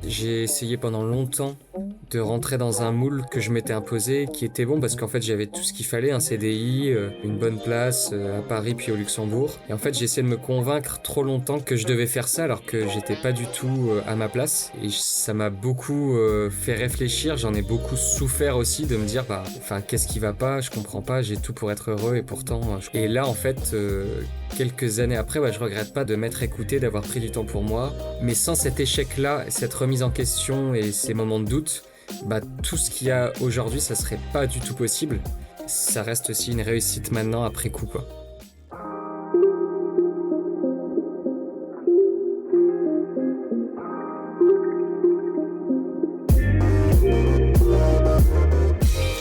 J'ai essayé pendant longtemps de rentrer dans un moule que je m'étais imposé, qui était bon parce qu'en fait j'avais tout ce qu'il fallait, un CDI, une bonne place à Paris puis au Luxembourg. Et en fait j'ai essayé de me convaincre trop longtemps que je devais faire ça alors que j'étais pas du tout à ma place. Et ça m'a beaucoup fait réfléchir, j'en ai beaucoup souffert aussi de me dire qu'est-ce qui va pas, je comprends pas, j'ai tout pour être heureux et pourtant... Et là en fait... quelques années après, je regrette pas de m'être écouté, d'avoir pris du temps pour moi. Mais sans cet échec-là, cette remise en question et ces moments de doute, tout ce qu'il y a aujourd'hui, ça serait pas du tout possible. Ça reste aussi une réussite maintenant après coup, quoi.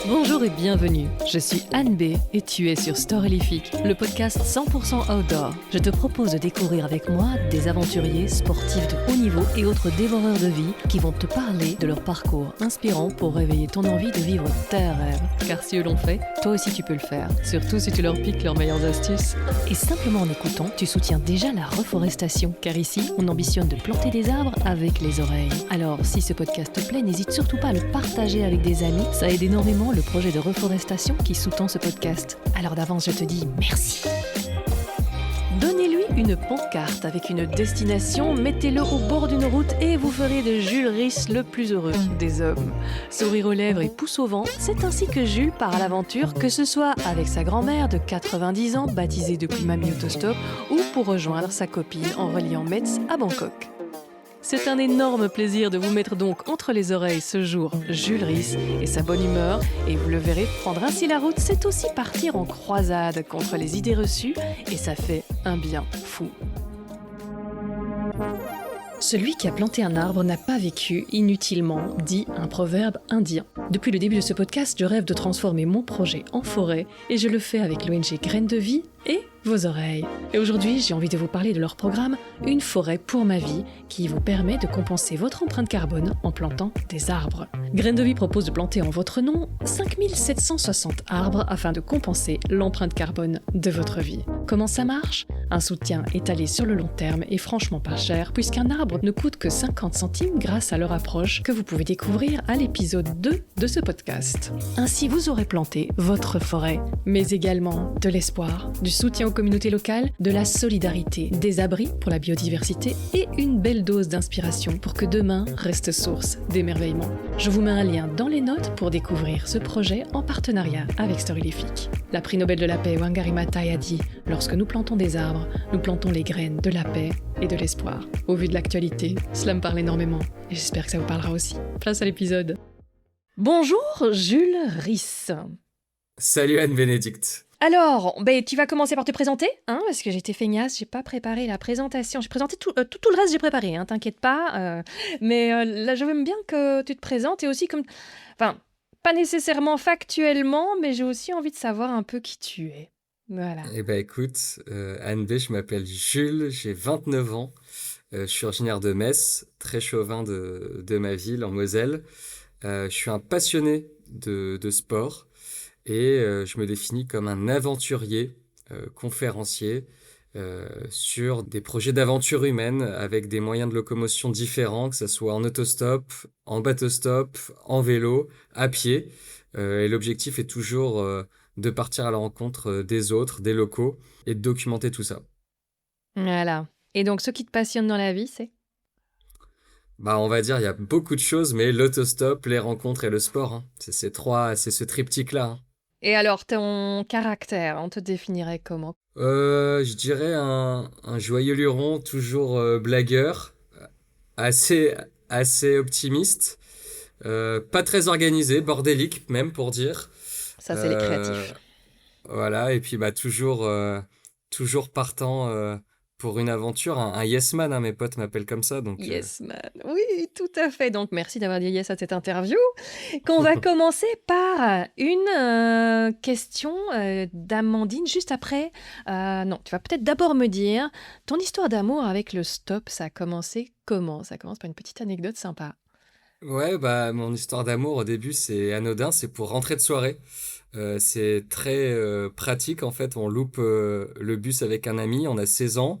Bonjour et bienvenue, je suis Anne B et tu es sur Storylific, le podcast 100% outdoor. Je te propose de découvrir avec moi des aventuriers, sportifs de haut niveau et autres dévoreurs de vie qui vont te parler de leur parcours inspirant pour réveiller ton envie de vivre tes rêves. Car si eux l'ont fait, toi aussi tu peux le faire, surtout si tu leur piques leurs meilleures astuces. Et simplement en écoutant, tu soutiens déjà la reforestation, car ici, on ambitionne de planter des arbres avec les oreilles. Alors, si ce podcast te plaît, n'hésite surtout pas à le partager avec des amis, ça aide énormément le projet de reforestation qui sous-tend ce podcast. Alors d'avance, je te dis merci. Donnez-lui une pancarte avec une destination, mettez-le au bord d'une route et vous ferez de Jules Riss le plus heureux des hommes. Sourire aux lèvres et pouce au vent, c'est ainsi que Jules part à l'aventure, que ce soit avec sa grand-mère de 90 ans, baptisée depuis Mamie Autostop, ou pour rejoindre sa copine en reliant Metz à Bangkok. C'est un énorme plaisir de vous mettre donc entre les oreilles ce jour Jules Riss et sa bonne humeur, et vous le verrez, prendre ainsi la route, c'est aussi partir en croisade contre les idées reçues, et ça fait un bien fou. Celui qui a planté un arbre n'a pas vécu inutilement, dit un proverbe indien. Depuis le début de ce podcast, je rêve de transformer mon projet en forêt, et je le fais avec l'ONG Graines de Vie et vos oreilles. Et aujourd'hui, j'ai envie de vous parler de leur programme Une forêt pour ma vie, qui vous permet de compenser votre empreinte carbone en plantant des arbres. Graines de Vie propose de planter en votre nom 5760 arbres afin de compenser l'empreinte carbone de votre vie. Comment ça marche ? Un soutien étalé sur le long terme est franchement pas cher, puisqu'un arbre ne coûte que 50 centimes grâce à leur approche que vous pouvez découvrir à l'épisode 2 de ce podcast. Ainsi, vous aurez planté votre forêt, mais également de l'espoir, du soutien aux communautés locales, de la solidarité, des abris pour la biodiversité et une belle dose d'inspiration pour que demain reste source d'émerveillement. Je vous mets un lien dans les notes pour découvrir ce projet en partenariat avec Storylific. La prix Nobel de la paix Wangari Maathai a dit « Lorsque nous plantons des arbres, nous plantons les graines de la paix et de l'espoir ». Au vu de l'actualité, cela me parle énormément et j'espère que ça vous parlera aussi. Place à l'épisode. Bonjour Jules Riss. Salut Anne-Bénédicte. Alors, tu vas commencer par te présenter, parce que j'étais feignasse, j'ai pas préparé la présentation. J'ai présenté tout le reste, j'ai préparé, t'inquiète pas. Mais là, je veux bien que tu te présentes et aussi comme... Enfin, pas nécessairement factuellement, mais j'ai aussi envie de savoir un peu qui tu es. Voilà. Écoute, Anne B, je m'appelle Jules, j'ai 29 ans. Je suis originaire de Metz, très chauvin de ma ville, en Moselle. Je suis un passionné de sport. Et je me définis comme un aventurier, conférencier, sur des projets d'aventure humaine avec des moyens de locomotion différents, que ce soit en autostop, en bateau-stop, en vélo, à pied. Et l'objectif est toujours de partir à la rencontre des autres, des locaux, et de documenter tout ça. Voilà. Et donc, ce qui te passionne dans la vie, c'est ? On va dire, il y a beaucoup de choses, mais l'autostop, les rencontres et le sport, c'est ce triptyque-là. Et alors, ton caractère, on te définirait comment ? Je dirais un joyeux luron, toujours blagueur, assez, assez optimiste, pas très organisé, bordélique même pour dire. Ça, c'est les créatifs. Voilà, et puis toujours partant pour une aventure, un yes man, mes potes m'appellent comme ça. Donc, Yes man, oui, tout à fait. Donc merci d'avoir dit yes à cette interview. Qu'on va commencer par une question d'Amandine juste après. Non, tu vas peut-être d'abord me dire, ton histoire d'amour avec le stop, ça a commencé comment ? Ça commence par une petite anecdote sympa. Ouais, mon histoire d'amour au début c'est anodin, c'est pour rentrer de soirée. C'est très pratique en fait, on loupe le bus avec un ami, on a 16 ans.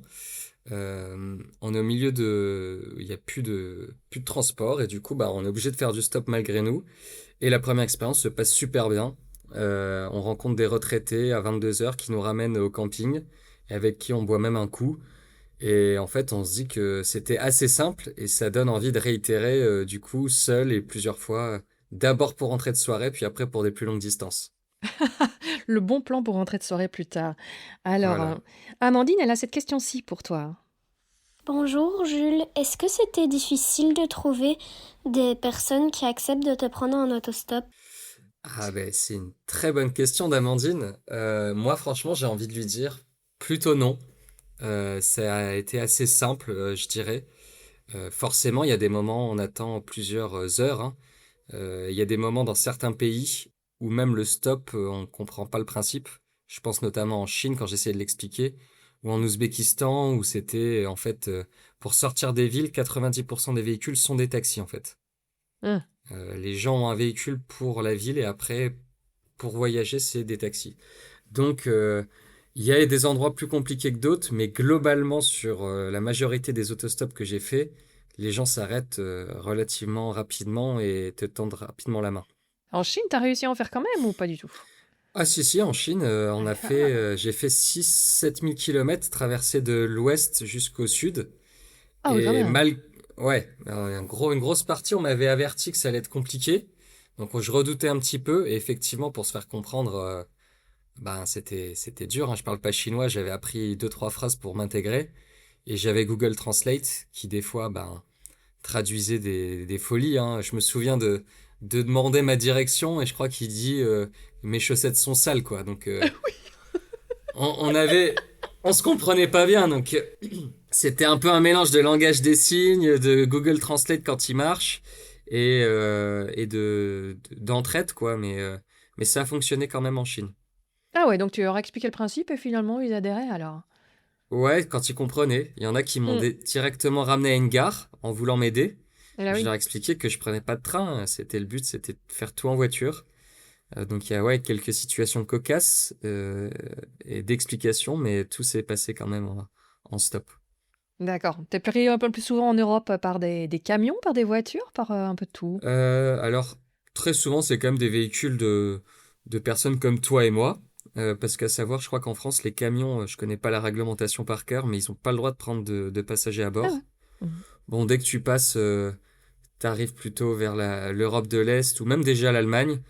On est au milieu de... Il n'y a plus de transport et du coup, bah, on est obligé de faire du stop malgré nous. Et la première expérience se passe super bien. On rencontre des retraités à 22 heures qui nous ramènent au camping et avec qui on boit même un coup. Et en fait, on se dit que c'était assez simple et ça donne envie de réitérer du coup seul et plusieurs fois. D'abord pour rentrer de soirée, puis après pour des plus longues distances. Le bon plan pour rentrer de soirée plus tard. Alors, Voilà. Amandine, elle a cette question-ci pour toi. Bonjour Jules, est-ce que c'était difficile de trouver des personnes qui acceptent de te prendre en autostop? Ah ben c'est une très bonne question d'Amandine. Moi franchement j'ai envie de lui dire plutôt non. Ça a été assez simple je dirais. Forcément il y a des moments où on attend plusieurs heures, hein. Il y a des moments dans certains pays où même le stop on comprend pas le principe. Je pense notamment en Chine quand j'essayais de l'expliquer, ou en Ouzbékistan où c'était en fait pour sortir des villes 90% des véhicules sont des taxis en fait. Hum. Les gens ont un véhicule pour la ville et après pour voyager, c'est des taxis. Donc, il y a des endroits plus compliqués que d'autres, mais globalement, sur la majorité des autostops que j'ai fait, les gens s'arrêtent relativement rapidement et te tendent rapidement la main. En Chine, t'as réussi à en faire quand même ou pas du tout? Ah si, si, en Chine, D'accord. j'ai fait 6 000 à 7 000 kilomètres traversé de l'ouest jusqu'au sud. Ah oui, quand Et même. ouais, une grosse partie, on m'avait averti que ça allait être compliqué. Donc je redoutais un petit peu. Et effectivement, pour se faire comprendre, ben c'était dur, hein. Je parle pas chinois, j'avais appris deux trois phrases pour m'intégrer et j'avais Google Translate qui des fois ben traduisait des folies, hein. Je me souviens de demander ma direction et je crois qu'il dit mes chaussettes sont sales quoi. Donc on avait on se comprenait pas bien donc c'était un peu un mélange de langage des signes, de Google Translate quand il marche et d'entraide quoi, mais ça a fonctionné quand même en Chine. Ah ouais, donc tu leur as expliqué le principe et finalement ils adhéraient alors. Ouais, quand ils comprenaient. Il y en a qui m'ont Hum. directement ramené à une gare en voulant m'aider. Et là Je oui. leur ai expliqué que je prenais pas de train. C'était le but, c'était de faire tout en voiture. Donc il y a ouais, quelques situations cocasses et d'explications, mais tout s'est passé quand même en stop. D'accord. T'es pris un peu plus souvent en Europe par des camions, par des voitures, par un peu de tout? Alors, très souvent, c'est quand même des véhicules de personnes comme toi et moi. Parce qu'à savoir, je crois qu'en France, les camions, je connais pas la réglementation par cœur, mais ils ont pas le droit de prendre de passagers à Ah ouais. bord. Mhm. Bon, dès que tu passes t'arrives plutôt vers l'Europe de l'Est ou même déjà l'Allemagne,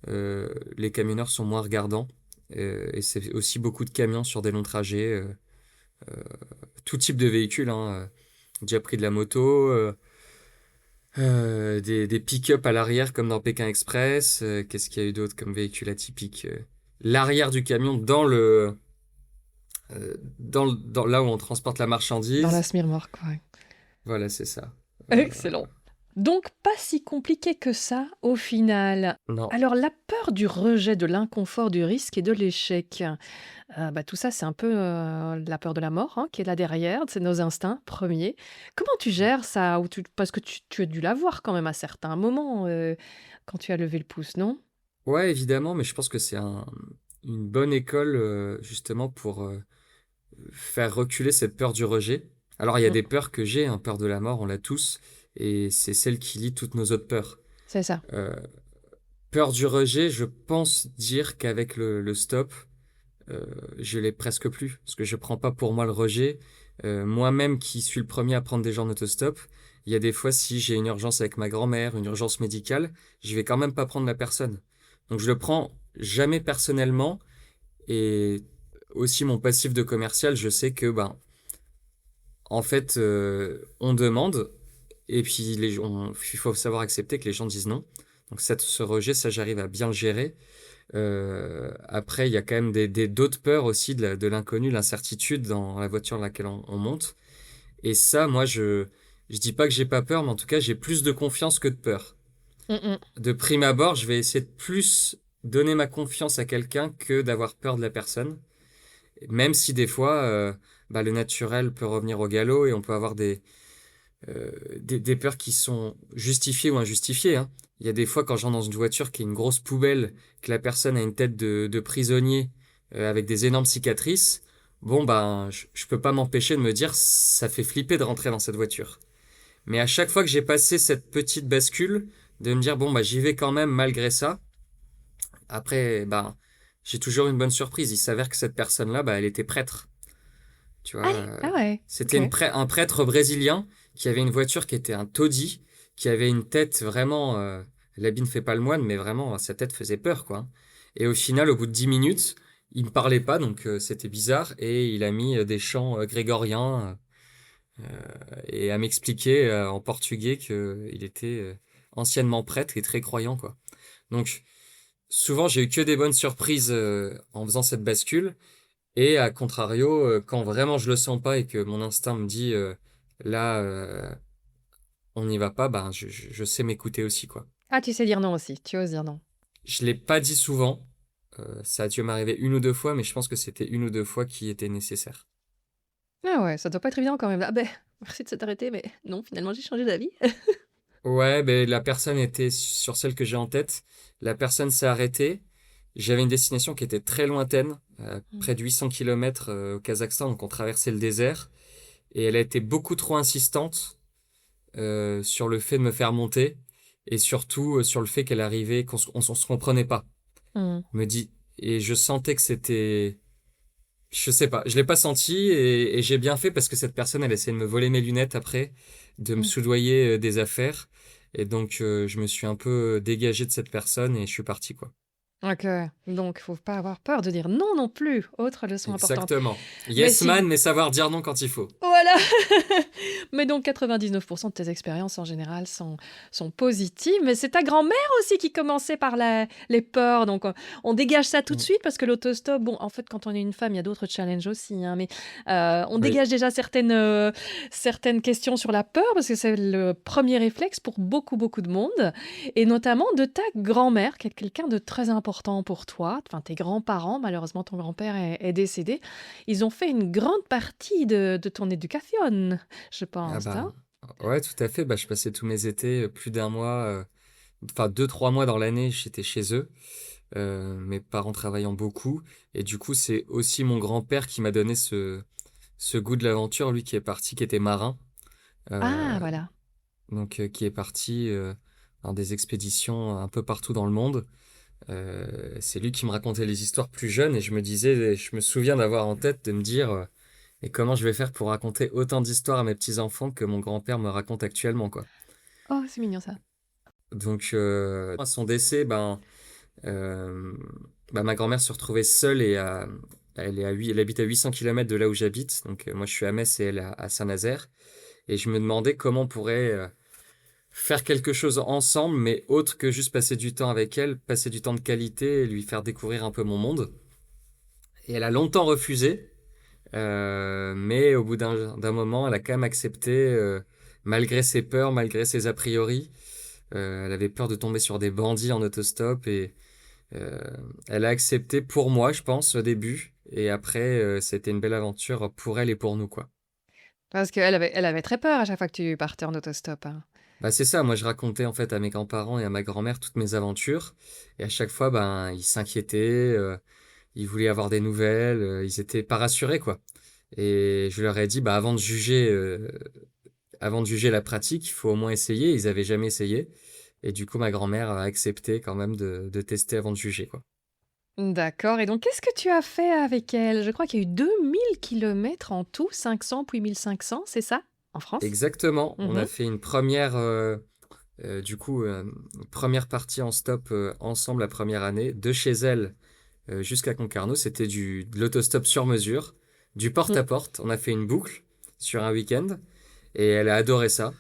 les camionneurs sont moins regardants. Et c'est aussi beaucoup de camions sur des longs trajets. Tout type de véhicules, hein. J'ai déjà pris de la moto, des pick-up à l'arrière comme dans Pékin Express. Qu'est-ce qu'il y a eu d'autre comme véhicule atypique? L'arrière du camion là où on transporte la Dans la marchandise. Smirmark, ouais. Voilà, c'est ça. Excellent. Donc pas si compliqué que ça au final. Non. Alors la peur du rejet, de l'inconfort, du risque et de l'échec, bah, tout ça c'est un peu la peur de la mort hein, qui est là derrière, c'est nos instincts premiers. Comment tu gères ça parce que tu as dû l'avoir quand même à certains moments quand tu as levé le pouce, non? Ouais, évidemment, mais je pense que c'est une bonne école justement pour faire reculer cette peur du rejet. Alors, il y a Mm, des peurs que j'ai, hein, peur de la mort, on l'a tous, et c'est celle qui lie toutes nos autres peurs. c'est ça. Euh, Peur du rejet, je pense dire qu'avec le stop, je l'ai presque plus, parce que je prends pas pour moi le rejet. Moi-même qui suis le premier à prendre des gens en autostop, il y a des fois si j'ai une urgence avec ma grand-mère, une urgence médicale, je vais quand même pas prendre la personne. Donc je le prends jamais personnellement et aussi mon passif de commercial, je sais que ben en fait on demande et puis il faut savoir accepter que les gens disent non. Donc ce rejet, ça j'arrive à bien le gérer. Après, il y a quand même d'autres peurs aussi de l'inconnu, l'incertitude dans la voiture dans laquelle on monte. Et ça, moi, je dis pas que j'ai pas peur, mais en tout cas, j'ai plus de confiance que de peur. Mm, mm. De prime abord, je vais essayer de plus donner ma confiance à quelqu'un que d'avoir peur de la personne. Même si des fois, bah, le naturel peut revenir au galop et on peut avoir des peurs qui sont justifiées ou injustifiées, hein. Il y a des fois quand j'entre dans une voiture qui est une grosse poubelle, que la personne a une tête de prisonnier avec des énormes cicatrices. bon, ben, je peux pas m'empêcher de me dire, ça fait flipper de rentrer dans cette voiture. Mais à chaque fois que j'ai passé cette petite bascule, de me dire, bon, bah, j'y vais quand même malgré ça. Après, ben, j'ai toujours une bonne surprise. Il s'avère que cette personne-là, bah, elle était prêtre. Tu vois, Allez, ah ouais, c'était ok. un prêtre brésilien qui avait une voiture qui était un taudis, qui avait une tête vraiment, l'habit ne fait pas le moine, mais vraiment, sa tête faisait peur, quoi. Et au final, au bout de 10 minutes, il me parlait pas, donc c'était bizarre, et il a mis des chants grégoriens et à m'expliquer en portugais qu'il était anciennement prêtre et très croyant, quoi. Donc, souvent, j'ai eu que des bonnes surprises en faisant cette bascule. Et à contrario, quand vraiment je le sens pas et que mon instinct me dit là, on n'y va pas, ben je sais m'écouter aussi, quoi. Ah, tu sais dire non aussi, tu oses dire non. Je l'ai pas dit souvent, ça a dû m'arriver une ou deux fois, mais je pense que c'était une ou deux fois qui était nécessaire. Ah ouais, ça doit pas être évident quand même. Ah ben, merci de s'être arrêté, mais non, finalement j'ai changé d'avis. Ouais, ben la personne était sur celle que j'ai en tête. La personne s'est arrêtée. J'avais une destination qui était très lointaine, près de 800 km au Kazakhstan, donc on traversait le désert. Et elle a été beaucoup trop insistante sur le fait de me faire monter et surtout sur le fait qu'elle arrivait, on se comprenait pas. Hmm. Me dit et je sentais que c'était, je sais pas, je l'ai pas senti et j'ai bien fait parce que cette personne elle essayait de me voler mes lunettes après, de me Hmm. soudoyer des affaires et donc je me suis un peu dégagé de cette personne et je suis parti quoi. Ok, donc faut pas avoir peur de dire non non plus. Autre leçon importante. Exactement. Mais Yes si man, mais savoir dire non quand il faut. voilà. Mais donc 99% de tes expériences en général sont positives. Mais c'est ta grand-mère aussi qui commençait par les peurs. Donc on dégage ça tout de Mm. suite parce que l'autostop, bon, en fait, quand on est une femme, il y a d'autres challenges aussi, hein, mais on Oui. dégage déjà certaines questions sur la peur parce que c'est le premier réflexe pour beaucoup, beaucoup de monde. Et notamment de ta grand-mère, qui est quelqu'un de très important pour toi. Enfin, tes grands-parents, malheureusement, ton grand-père est décédé. Ils ont fait une grande partie de ton éducation, je Ah pense, bah hein. ouais, tout à fait. Bah je passais tous mes étés, plus d'un mois, enfin 2, 3 mois dans l'année, j'étais chez eux. Mes parents travaillant beaucoup. Et du coup, c'est aussi mon grand-père qui m'a donné ce goût de l'aventure, lui qui est parti, qui était marin, Ah, euh, voilà. donc qui est parti dans des expéditions un peu partout dans le monde. C'est lui qui me racontait les histoires plus jeune et je me disais, je me souviens d'avoir en tête de me dire, et comment je vais faire pour raconter autant d'histoires à mes petits-enfants que mon grand-père me raconte actuellement, quoi. Oh, c'est mignon ça. Donc, à son décès, Euh, ma grand-mère se retrouvait seule et elle habite à 800 km de là où j'habite. Donc, moi, je suis à Metz et elle à Saint-Nazaire. Et je me demandais comment on pourrait faire quelque chose ensemble, mais autre que juste passer du temps avec elle, passer du temps de qualité et lui faire découvrir un peu mon monde. Et elle a longtemps refusé, mais au bout d'un moment, elle a quand même accepté, malgré ses peurs, malgré ses a priori. Elle avait peur de tomber sur des bandits en autostop et Euh, elle a accepté pour moi, je pense, au début. Et après, c'était une belle aventure pour elle et pour nous, quoi. Parce qu'elle avait très peur à chaque fois que tu partais en autostop, hein. Bah, c'est ça, moi je racontais en fait à mes grands-parents et à ma grand-mère toutes mes aventures. Et à chaque fois, ben, ils s'inquiétaient, ils voulaient avoir des nouvelles, ils étaient pas rassurés, quoi. Et je leur ai dit, bah, avant de juger la pratique, il faut au moins essayer. Ils avaient jamais essayé. Et du coup, ma grand-mère a accepté quand même de tester avant de juger, quoi. D'accord. Et donc, qu'est-ce que tu as fait avec elle? Je crois qu'il y a eu 2000 kilomètres en tout, 500 puis 1500, c'est ça? En France? Exactement, on a Mhm. fait une première, première partie en stop ensemble la première année, de chez elle jusqu'à Concarneau. C'était de l'autostop sur mesure, du Mm. porte-à-porte. On a fait une boucle sur un week-end et elle a adoré ça.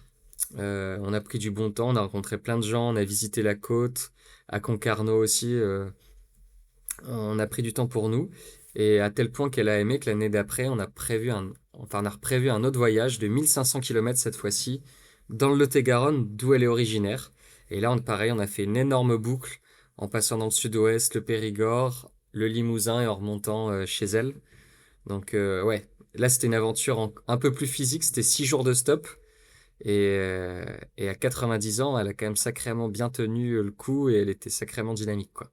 On a pris du bon temps, on a rencontré plein de gens, on a visité la côte, à Concarneau aussi. On a pris du temps pour nous et à tel point qu'elle a aimé que l'année d'après, on a reprévu un autre voyage de 1500 km cette fois-ci dans le Lot-et-Garonne d'où elle est originaire. Et là, pareil, on a fait une énorme boucle en passant dans le sud-ouest, le Périgord, le Limousin et en remontant chez elle. Donc ouais, là c'était une aventure un peu plus physique, c'était 6 jours de stop. Et à 90 ans, elle a quand même sacrément bien tenu le coup et elle était sacrément dynamique, quoi.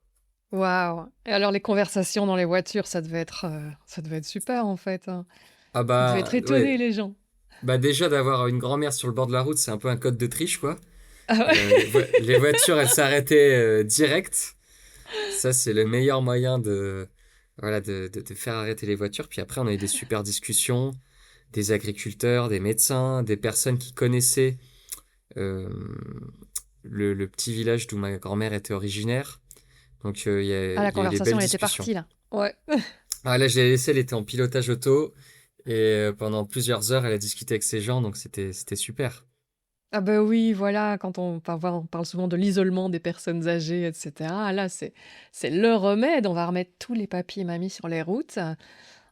Waouh! Et alors les conversations dans les voitures, ça devait être super en fait, hein. Ah Ils devaient être bah étonnés ouais, les gens. bah déjà d'avoir une grand-mère sur le bord de la route, c'est un peu un code de triche, quoi. Ah ouais? Les voitures, elles s'arrêtaient direct. Ça, c'est le meilleur moyen voilà, de faire arrêter les voitures. Puis après, on a eu des super discussions, des agriculteurs, des médecins, des personnes qui connaissaient euh, le petit village d'où ma grand-mère était originaire. Donc, Ah, la il y a eu des conversation belles elle était discussions. partie là. Ouais. Ah, là, je l'ai laissée, elle était en pilotage auto. Et pendant plusieurs heures, elle a discuté avec ses gens, donc c'était super. Ah bah oui, voilà, quand on parle souvent de l'isolement des personnes âgées, et cetera. Là, c'est le remède. On va remettre tous les papis et mamies sur les routes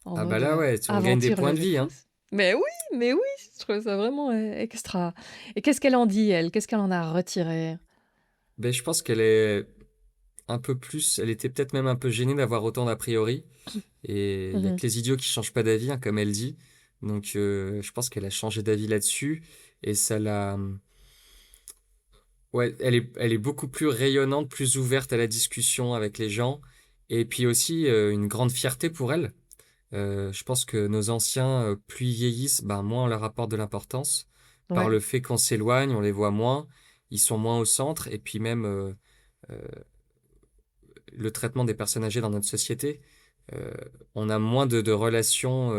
en Ah bah mode là, ouais, on gagne des aventure points de vie, hein. Lollitos. Mais oui, je trouve ça vraiment extra. Et qu'est-ce qu'elle en dit, elle? Qu'est-ce qu'elle en a retiré? Ben, je pense qu'elle est un peu plus, elle était peut-être même un peu gênée d'avoir autant d'a priori. Et il y a Mhm. que les idiots qui changent pas d'avis, hein, comme elle dit. Donc, je pense qu'elle a changé d'avis là-dessus. Et ça l'a. Ouais, elle est beaucoup plus rayonnante, plus ouverte à la discussion avec les gens. Et puis aussi, une grande fierté pour elle. Je pense que nos anciens, plus ils vieillissent, ben, moins on leur apporte de l'importance. Par Ouais, le fait qu'on s'éloigne, on les voit moins, ils sont moins au centre. Et puis même, euh, le traitement des personnes âgées dans notre société, euh, on a moins de relations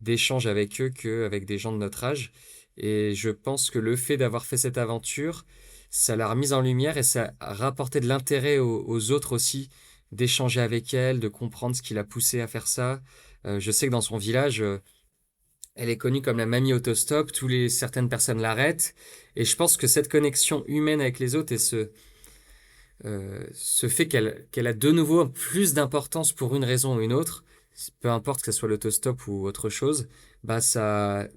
d'échanges avec eux qu'avec des gens de notre âge. Et je pense que le fait d'avoir fait cette aventure, ça l'a remise en lumière et ça a rapporté de l'intérêt aux autres aussi, d'échanger avec elle, de comprendre ce qui l'a poussé à faire ça. Je sais que dans son village, elle est connue comme la mamie autostop, certaines personnes l'arrêtent. Et je pense que cette connexion humaine avec les autres et ce fait qu'elle a de nouveau plus d'importance pour une raison ou une autre, peu importe que ce soit l'autostop ou autre chose, bah ça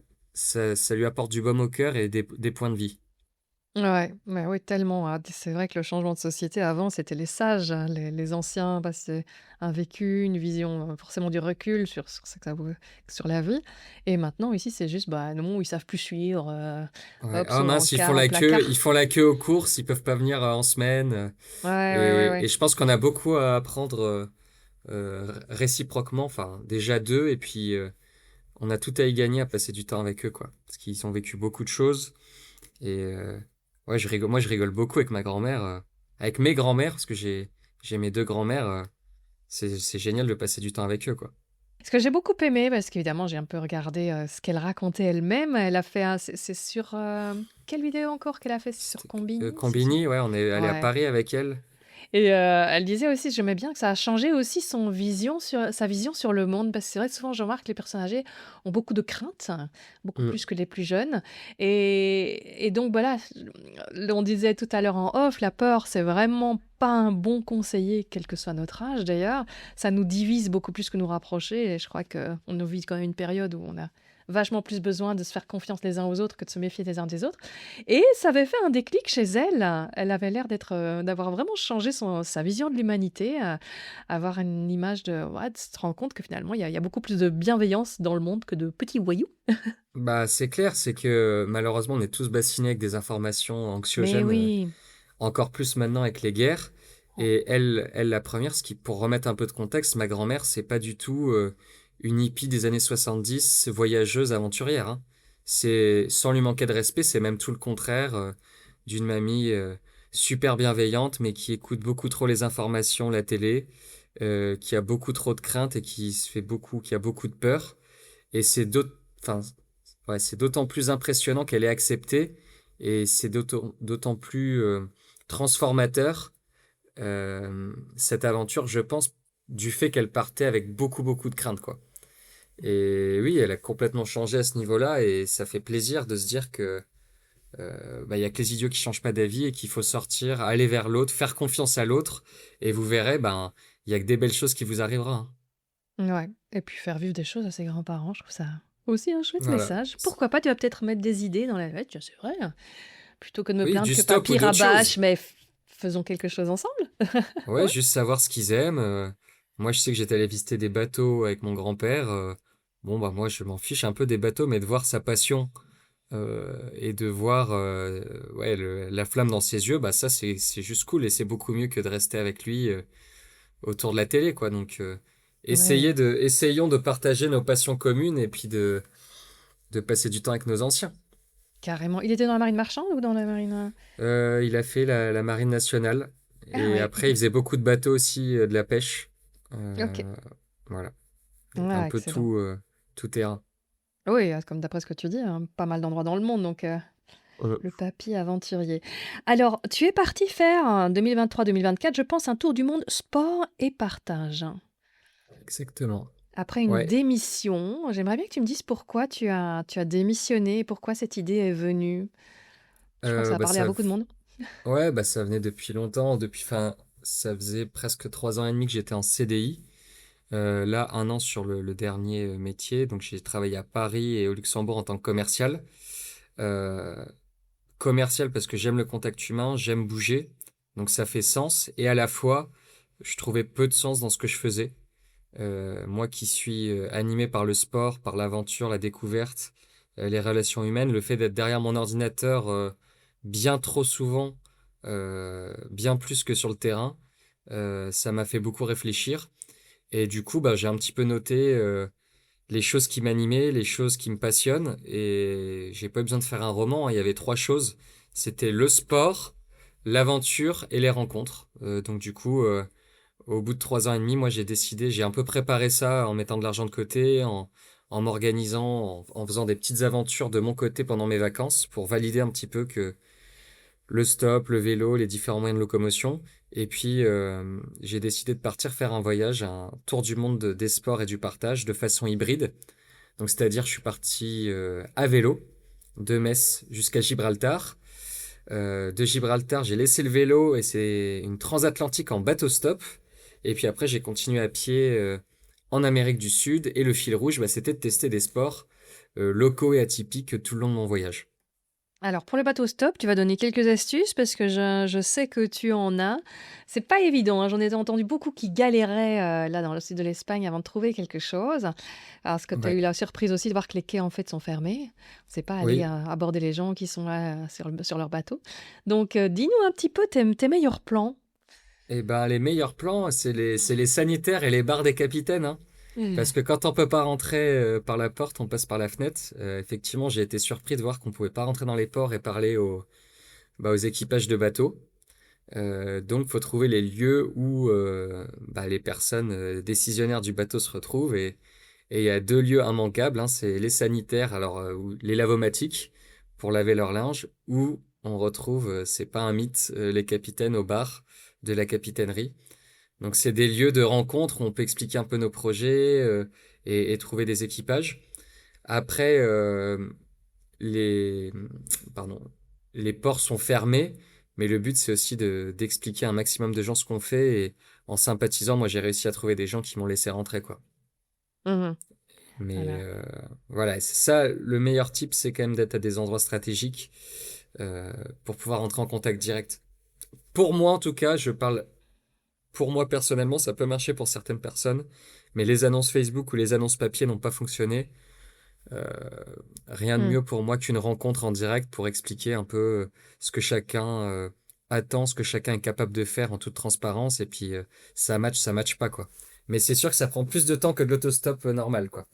lui apporte du baume au cœur et des points de vie. ouais, mais oui, tellement, hein. C'est vrai que le changement de société avant, c'était les sages, hein, les anciens passaient un vécu, une vision, forcément du recul sur ce que ça vaut sur la vie. Et maintenant ici, c'est juste, bah, non, ils savent plus suivre, Ouais. hop, Ah saut dans le mince, car, en ils placard. font la queue aux courses, ils peuvent pas venir en semaine. Ouais, ouais, ouais, Et ouais. je pense qu'on a beaucoup à apprendre réciproquement, enfin déjà deux, et puis on a tout à y gagner à passer du temps avec eux, quoi. Parce qu'ils ont vécu beaucoup de choses. Et ouais, moi, je rigole beaucoup avec ma grand-mère, avec mes grands-mères, parce que j'ai mes deux grands-mères. C'est génial de passer du temps avec eux, quoi. Ce que j'ai beaucoup aimé, parce qu'évidemment, j'ai un peu regardé, ce qu'elle racontait elle-même. Elle a fait un c'est sur, quelle vidéo encore qu'elle a fait? C'est sur C'était Combini, si je Combini, ouais, on est allé à ouais. Paris avec elle. Et elle disait aussi, j'aimais bien que ça a changé aussi sa vision sur le monde. Parce que c'est vrai que souvent, je remarque que les personnes âgées ont beaucoup de craintes, beaucoup Mm. plus que les plus jeunes. Et donc voilà, on disait tout à l'heure en off, la peur, c'est vraiment pas un bon conseiller, quel que soit notre âge d'ailleurs. Ça nous divise beaucoup plus que nous rapprocher. Et je crois qu'on vit quand même une période où on a vachement plus besoin de se faire confiance les uns aux autres que de se méfier des uns des autres. Et ça avait fait un déclic chez elle. Elle avait l'air d'avoir vraiment changé sa vision de l'humanité, avoir une image ouais, de se rendre compte que finalement, il y a beaucoup plus de bienveillance dans le monde que de petits voyous. Bah, c'est clair, c'est que malheureusement, on est tous bassinés avec des informations Mais anxiogènes, oui. encore plus maintenant avec les guerres. Et elle, la première, pour remettre un peu de contexte, ma grand-mère, c'est pas du tout une hippie des années 70, voyageuse, aventurière, hein. C'est, sans lui manquer de respect, c'est même tout le contraire d'une mamie super bienveillante, mais qui écoute beaucoup trop les informations, la télé, qui a beaucoup trop de craintes et qui a beaucoup de peur. Et enfin, ouais, c'est d'autant plus impressionnant qu'elle ait accepté, et c'est d'autant plus transformateur cette aventure, je pense, du fait qu'elle partait avec beaucoup de crainte, quoi. Et oui, elle a complètement changé à ce niveau-là, et ça fait plaisir de se dire que bah, y a que les idiots qui changent pas d'avis et qu'il faut sortir, aller vers l'autre, faire confiance à l'autre, et vous verrez, ben, il y a que des belles choses qui vous arrivera, hein. Ouais. Et puis faire vivre des choses à ses grands-parents, je trouve ça aussi un chouette Voilà. message. Pourquoi pas, tu vas peut-être mettre des idées dans la tête, tiens, c'est vrai, hein. Plutôt que de me Oui, plaindre du que stop ou papy d'autres rabâche, choses. mais faisons quelque chose ensemble. Ouais, Ouais. juste savoir ce qu'ils aiment. Moi, je sais que j'étais allé visiter des bateaux avec mon grand-père. Bon, bah, moi, je m'en fiche un peu des bateaux, mais de voir sa passion et de voir ouais, la flamme dans ses yeux, bah, ça, c'est juste cool et c'est beaucoup mieux que de rester avec lui autour de la télé, quoi. Donc, Ouais, essayons de partager nos passions communes et puis de passer du temps avec nos anciens. carrément. Il était dans la marine marchande ou dans la marine... Il a fait la marine nationale Ah et ouais, après, il ok. faisait beaucoup de bateaux aussi, de la pêche. Ok. Voilà, un Ah, peu excellent. tout terrain. Oui, comme d'après ce que tu dis, hein, pas mal d'endroits dans le monde, donc Euh, le papy aventurier. Alors, tu es parti faire, en 2023-2024, je pense, un tour du monde sport et partage. Exactement. Après une Ouais. démission, j'aimerais bien que tu me dises pourquoi tu as démissionné et pourquoi cette idée est venue. Je crois que ça a Bah parlé à beaucoup de monde. ouais, bah ça venait depuis longtemps. Enfin, ça faisait presque 3 ans et demi que j'étais en CDI. Là, 1 an sur le dernier métier. Donc, j'ai travaillé à Paris et au Luxembourg en tant que commercial. Euh, Commercial parce que j'aime le contact humain, j'aime bouger. Donc, ça fait sens. Et à la fois, je trouvais peu de sens dans ce que je faisais. Moi qui suis animé par le sport, par l'aventure, la découverte, les relations humaines, le fait d'être derrière mon ordinateur bien trop souvent, bien plus que sur le terrain, ça m'a fait beaucoup réfléchir. Et du coup, bah, j'ai un petit peu noté les choses qui m'animaient, les choses qui me passionnent. Et j'ai pas eu besoin de faire un roman, hein. Il y avait 3 choses. C'était le sport, l'aventure et les rencontres. Donc du coup, au bout de 3 ans et demi, moi j'ai un peu préparé ça en mettant de l'argent de côté, en m'organisant, en faisant des petites aventures de mon côté pendant mes vacances pour valider un petit peu que le stop, le vélo, les différents moyens de locomotion. Et puis j'ai décidé de partir faire un voyage, un tour du monde des sports et du partage de façon hybride. Donc c'est-à-dire je suis parti à vélo de Metz jusqu'à Gibraltar. De Gibraltar, j'ai laissé le vélo et c'est une transatlantique en bateau stop. Et puis après, j'ai continué à pied en Amérique du Sud. Et le fil rouge, bah, c'était de tester des sports locaux et atypiques tout le long de mon voyage. Alors, pour le bateau stop, tu vas donner quelques astuces parce que je sais que tu en as. C'est pas évident, hein. J'en ai entendu beaucoup qui galéraient là dans le sud de l'Espagne avant de trouver quelque chose. Parce que tu as Ouais. eu la surprise aussi de voir que les quais en fait sont fermés. C'est pas aller Oui. aborder les gens qui sont là sur leur bateau. Donc, dis-nous un petit peu tes meilleurs plans. Et ben, les meilleurs plans, c'est les sanitaires et les bars des capitaines, hein. Parce que quand on peut pas rentrer par la porte, on passe par la fenêtre. Effectivement, j'ai été surpris de voir qu'on pouvait pas rentrer dans les ports et parler aux équipages de bateaux. Donc, faut trouver les lieux où bah, les personnes décisionnaires du bateau se retrouvent. Et il y a 2 lieux immanquables, hein, c'est les sanitaires, alors ou les lavomatiques pour laver leur linge, où on retrouve, c'est pas un mythe, les capitaines au bar de la capitainerie. Donc, c'est des lieux de rencontre où on peut expliquer un peu nos projets et trouver des équipages. Après, les, pardon, les ports sont fermés, mais le but c'est aussi d'expliquer à un maximum de gens ce qu'on fait et en sympathisant, moi j'ai réussi à trouver des gens qui m'ont laissé rentrer quoi. Mhm. Mais Voilà. voilà, c'est ça le meilleur tip, c'est quand même d'être à des endroits stratégiques euh, pour pouvoir entrer en contact direct. Pour moi en tout cas, je parle pour moi personnellement, ça peut marcher pour certaines personnes, mais les annonces Facebook ou les annonces papier n'ont pas fonctionné. Euh, Rien de Mm. mieux pour moi qu'une rencontre en direct pour expliquer un peu ce que chacun attend, ce que chacun est capable de faire en toute transparence, et puis ça match pas, quoi. Mais c'est sûr que ça prend plus de temps que de l'autostop normal, quoi.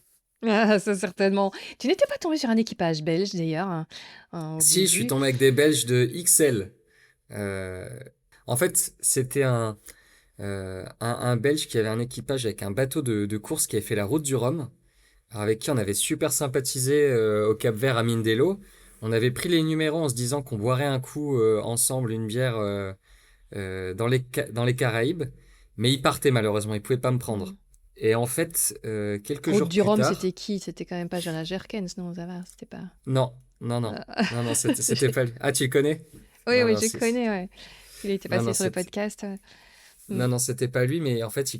Ah, ça certainement. Tu n'étais pas tombé sur un équipage belge d'ailleurs au Si, je suis début? tombé avec des Belges de XL. Euh, En fait, c'était un Belge qui avait un équipage avec un bateau de course qui avait fait la route du Rhum, avec qui on avait super sympathisé au Cap-Vert à Mindelo. On avait pris les numéros en se disant qu'on boirait un coup ensemble une bière dans les Caraïbes, mais il partait malheureusement, il pouvait pas me prendre. Mm. Et en fait, quelques Route jours du plus Rhum, tard, c'était qui? C'était quand même pas Jonas Jerkens, non, ça va, c'était pas. non, non, non, Ah, non, non, c'était j'ai- pas lui. Ah, tu le connais? Oui, Non, oui, non, je connais, ouais. Il était non, passé non, sur le podcast. Mm. non, c'était pas lui, mais en fait, il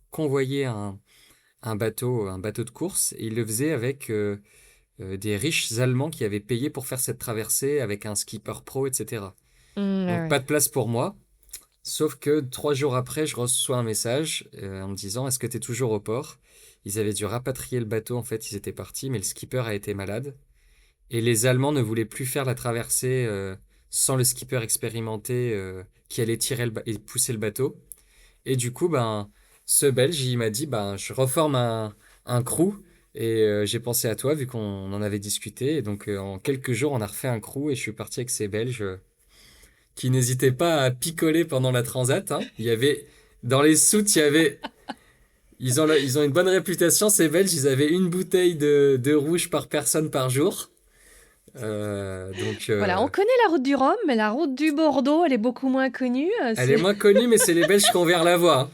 convoyait un bateau de course et il le faisait avec des riches Allemands qui avaient payé pour faire cette traversée avec un skipper pro, etc. Ah Donc ouais. pas de place pour moi, sauf que 3 jours après, je reçois un message en me disant est-ce que tu es toujours au port? Ils avaient dû rapatrier le bateau, en fait, ils étaient partis, mais le skipper a été malade. Et les Allemands ne voulaient plus faire la traversée sans le skipper expérimenté qui allait tirer et pousser le bateau. Et du coup, ben, ce Belge, il m'a dit, ben, je reforme un crew. Et j'ai pensé à toi vu qu'on en avait discuté. Et donc, en quelques jours, on a refait un crew et je suis parti avec ces Belges qui n'hésitaient pas à picoler pendant la transat. Hein. Il y avait, dans les soutes, il y avait. Ils ont une bonne réputation, ces Belges. Ils avaient une bouteille de rouge par personne par jour. Donc, Voilà, on connaît la route du Rhum, mais la route du Bordeaux, elle est beaucoup moins connue. elle est moins connue, mais c'est les Belges qui ont ouvert la voie. Hein.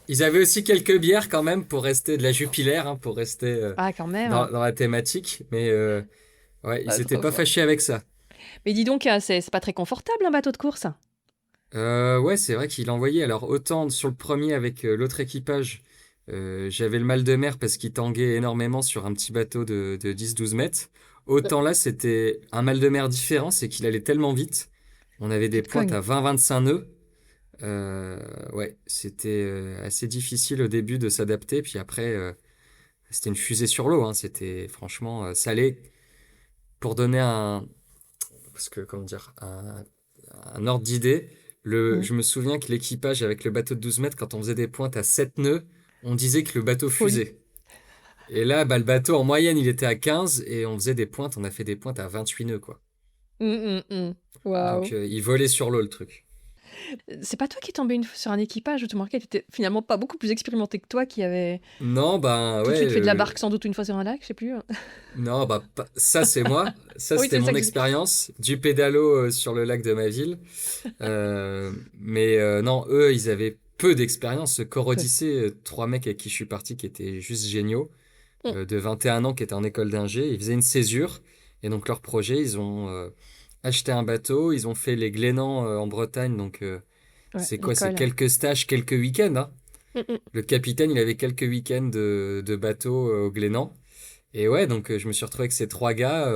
Ils avaient aussi quelques bières quand même pour rester de la Jupiler, hein, pour rester Ah, quand même. dans la thématique. Mais ouais, ils Ah, étaient trop pas fort. fâchés avec ça. Mais dis donc, c'est pas très confortable un bateau de course. Ouais, c'est vrai qu'il envoyait. Alors, autant sur le premier avec l'autre équipage, j'avais le mal de mer parce qu'il tanguait énormément sur un petit bateau de 10-12 mètres. Autant là, c'était un mal de mer différent, c'est qu'il allait tellement vite. On avait Qui des te pointes cogne. à 20-25 nœuds. Ouais, c'était assez difficile au début de s'adapter. Puis après, c'était une fusée sur l'eau. Hein. C'était franchement, ça allait pour donner parce que, comment dire, un ordre d'idée. Mm. Je me souviens que l'équipage avec le bateau de 12 mètres, quand on faisait des pointes à 7 nœuds, on disait que le bateau Folie. fusait. Et là, bah, le bateau, en moyenne, il était à 15 et on faisait des pointes, on a fait des pointes à 28 nœuds, quoi. Donc, Waouh. il volait sur l'eau, le truc. C'est pas toi qui es tombé une fois sur un équipage où tu marquais, tu étais finalement pas beaucoup plus expérimenté que toi qui avait Non, bah, tout de ouais, suite fait de la barque sans doute une fois sur un lac, je sais plus. non, bah, ça, c'est moi. Ça, Oui, c'était c'est ça mon que je dis. expérience. Du pédalo sur le lac de ma ville. Mais non, eux, ils avaient peu d'expérience. Core Peu. Odyssey, trois mecs avec qui je suis parti qui étaient juste géniaux. Mm. De 21 ans qui étaient en école d'ingé. Ils faisaient une césure. Et donc, leur projet, ils ont acheté un bateau. Ils ont fait les Glénans en Bretagne. Donc, Ouais, c'est quoi? C'est l'école. quelques stages, quelques week-ends. Hein. Mm. Le capitaine, il avait quelques week-ends de bateau au Glénan. Et ouais, donc je me suis retrouvé avec ces trois gars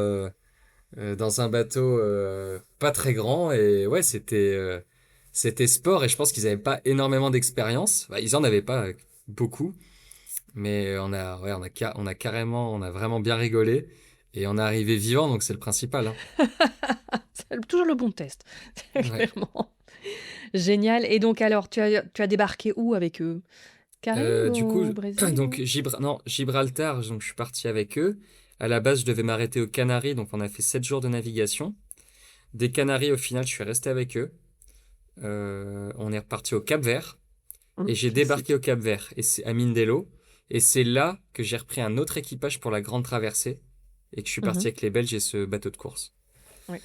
dans un bateau pas très grand. Et ouais, c'était sport. Et je pense qu'ils n'avaient pas énormément d'expérience. Bah, ils en avaient pas beaucoup. Mais ouais, on a vraiment bien rigolé. Et on est arrivé vivant, donc c'est le principal. Hein. C'est toujours le bon test, Ouais. clairement. Génial. Et donc alors, tu as débarqué où avec eux? Caraïbes, Du coup, au Brésil donc ou... Non, Gibraltar, donc je suis parti avec eux. À la base, je devais m'arrêter aux Canaries, donc on a fait 7 jours de navigation. Des Canaries, au final, je suis resté avec eux. On est reparti au Cap-Vert et j'ai débarqué Classique. au Cap-Vert et c'est à Mindelo. Et c'est là que j'ai repris un autre équipage pour la grande traversée et que je suis parti Mhm. avec les Belges et ce bateau de course. Oui.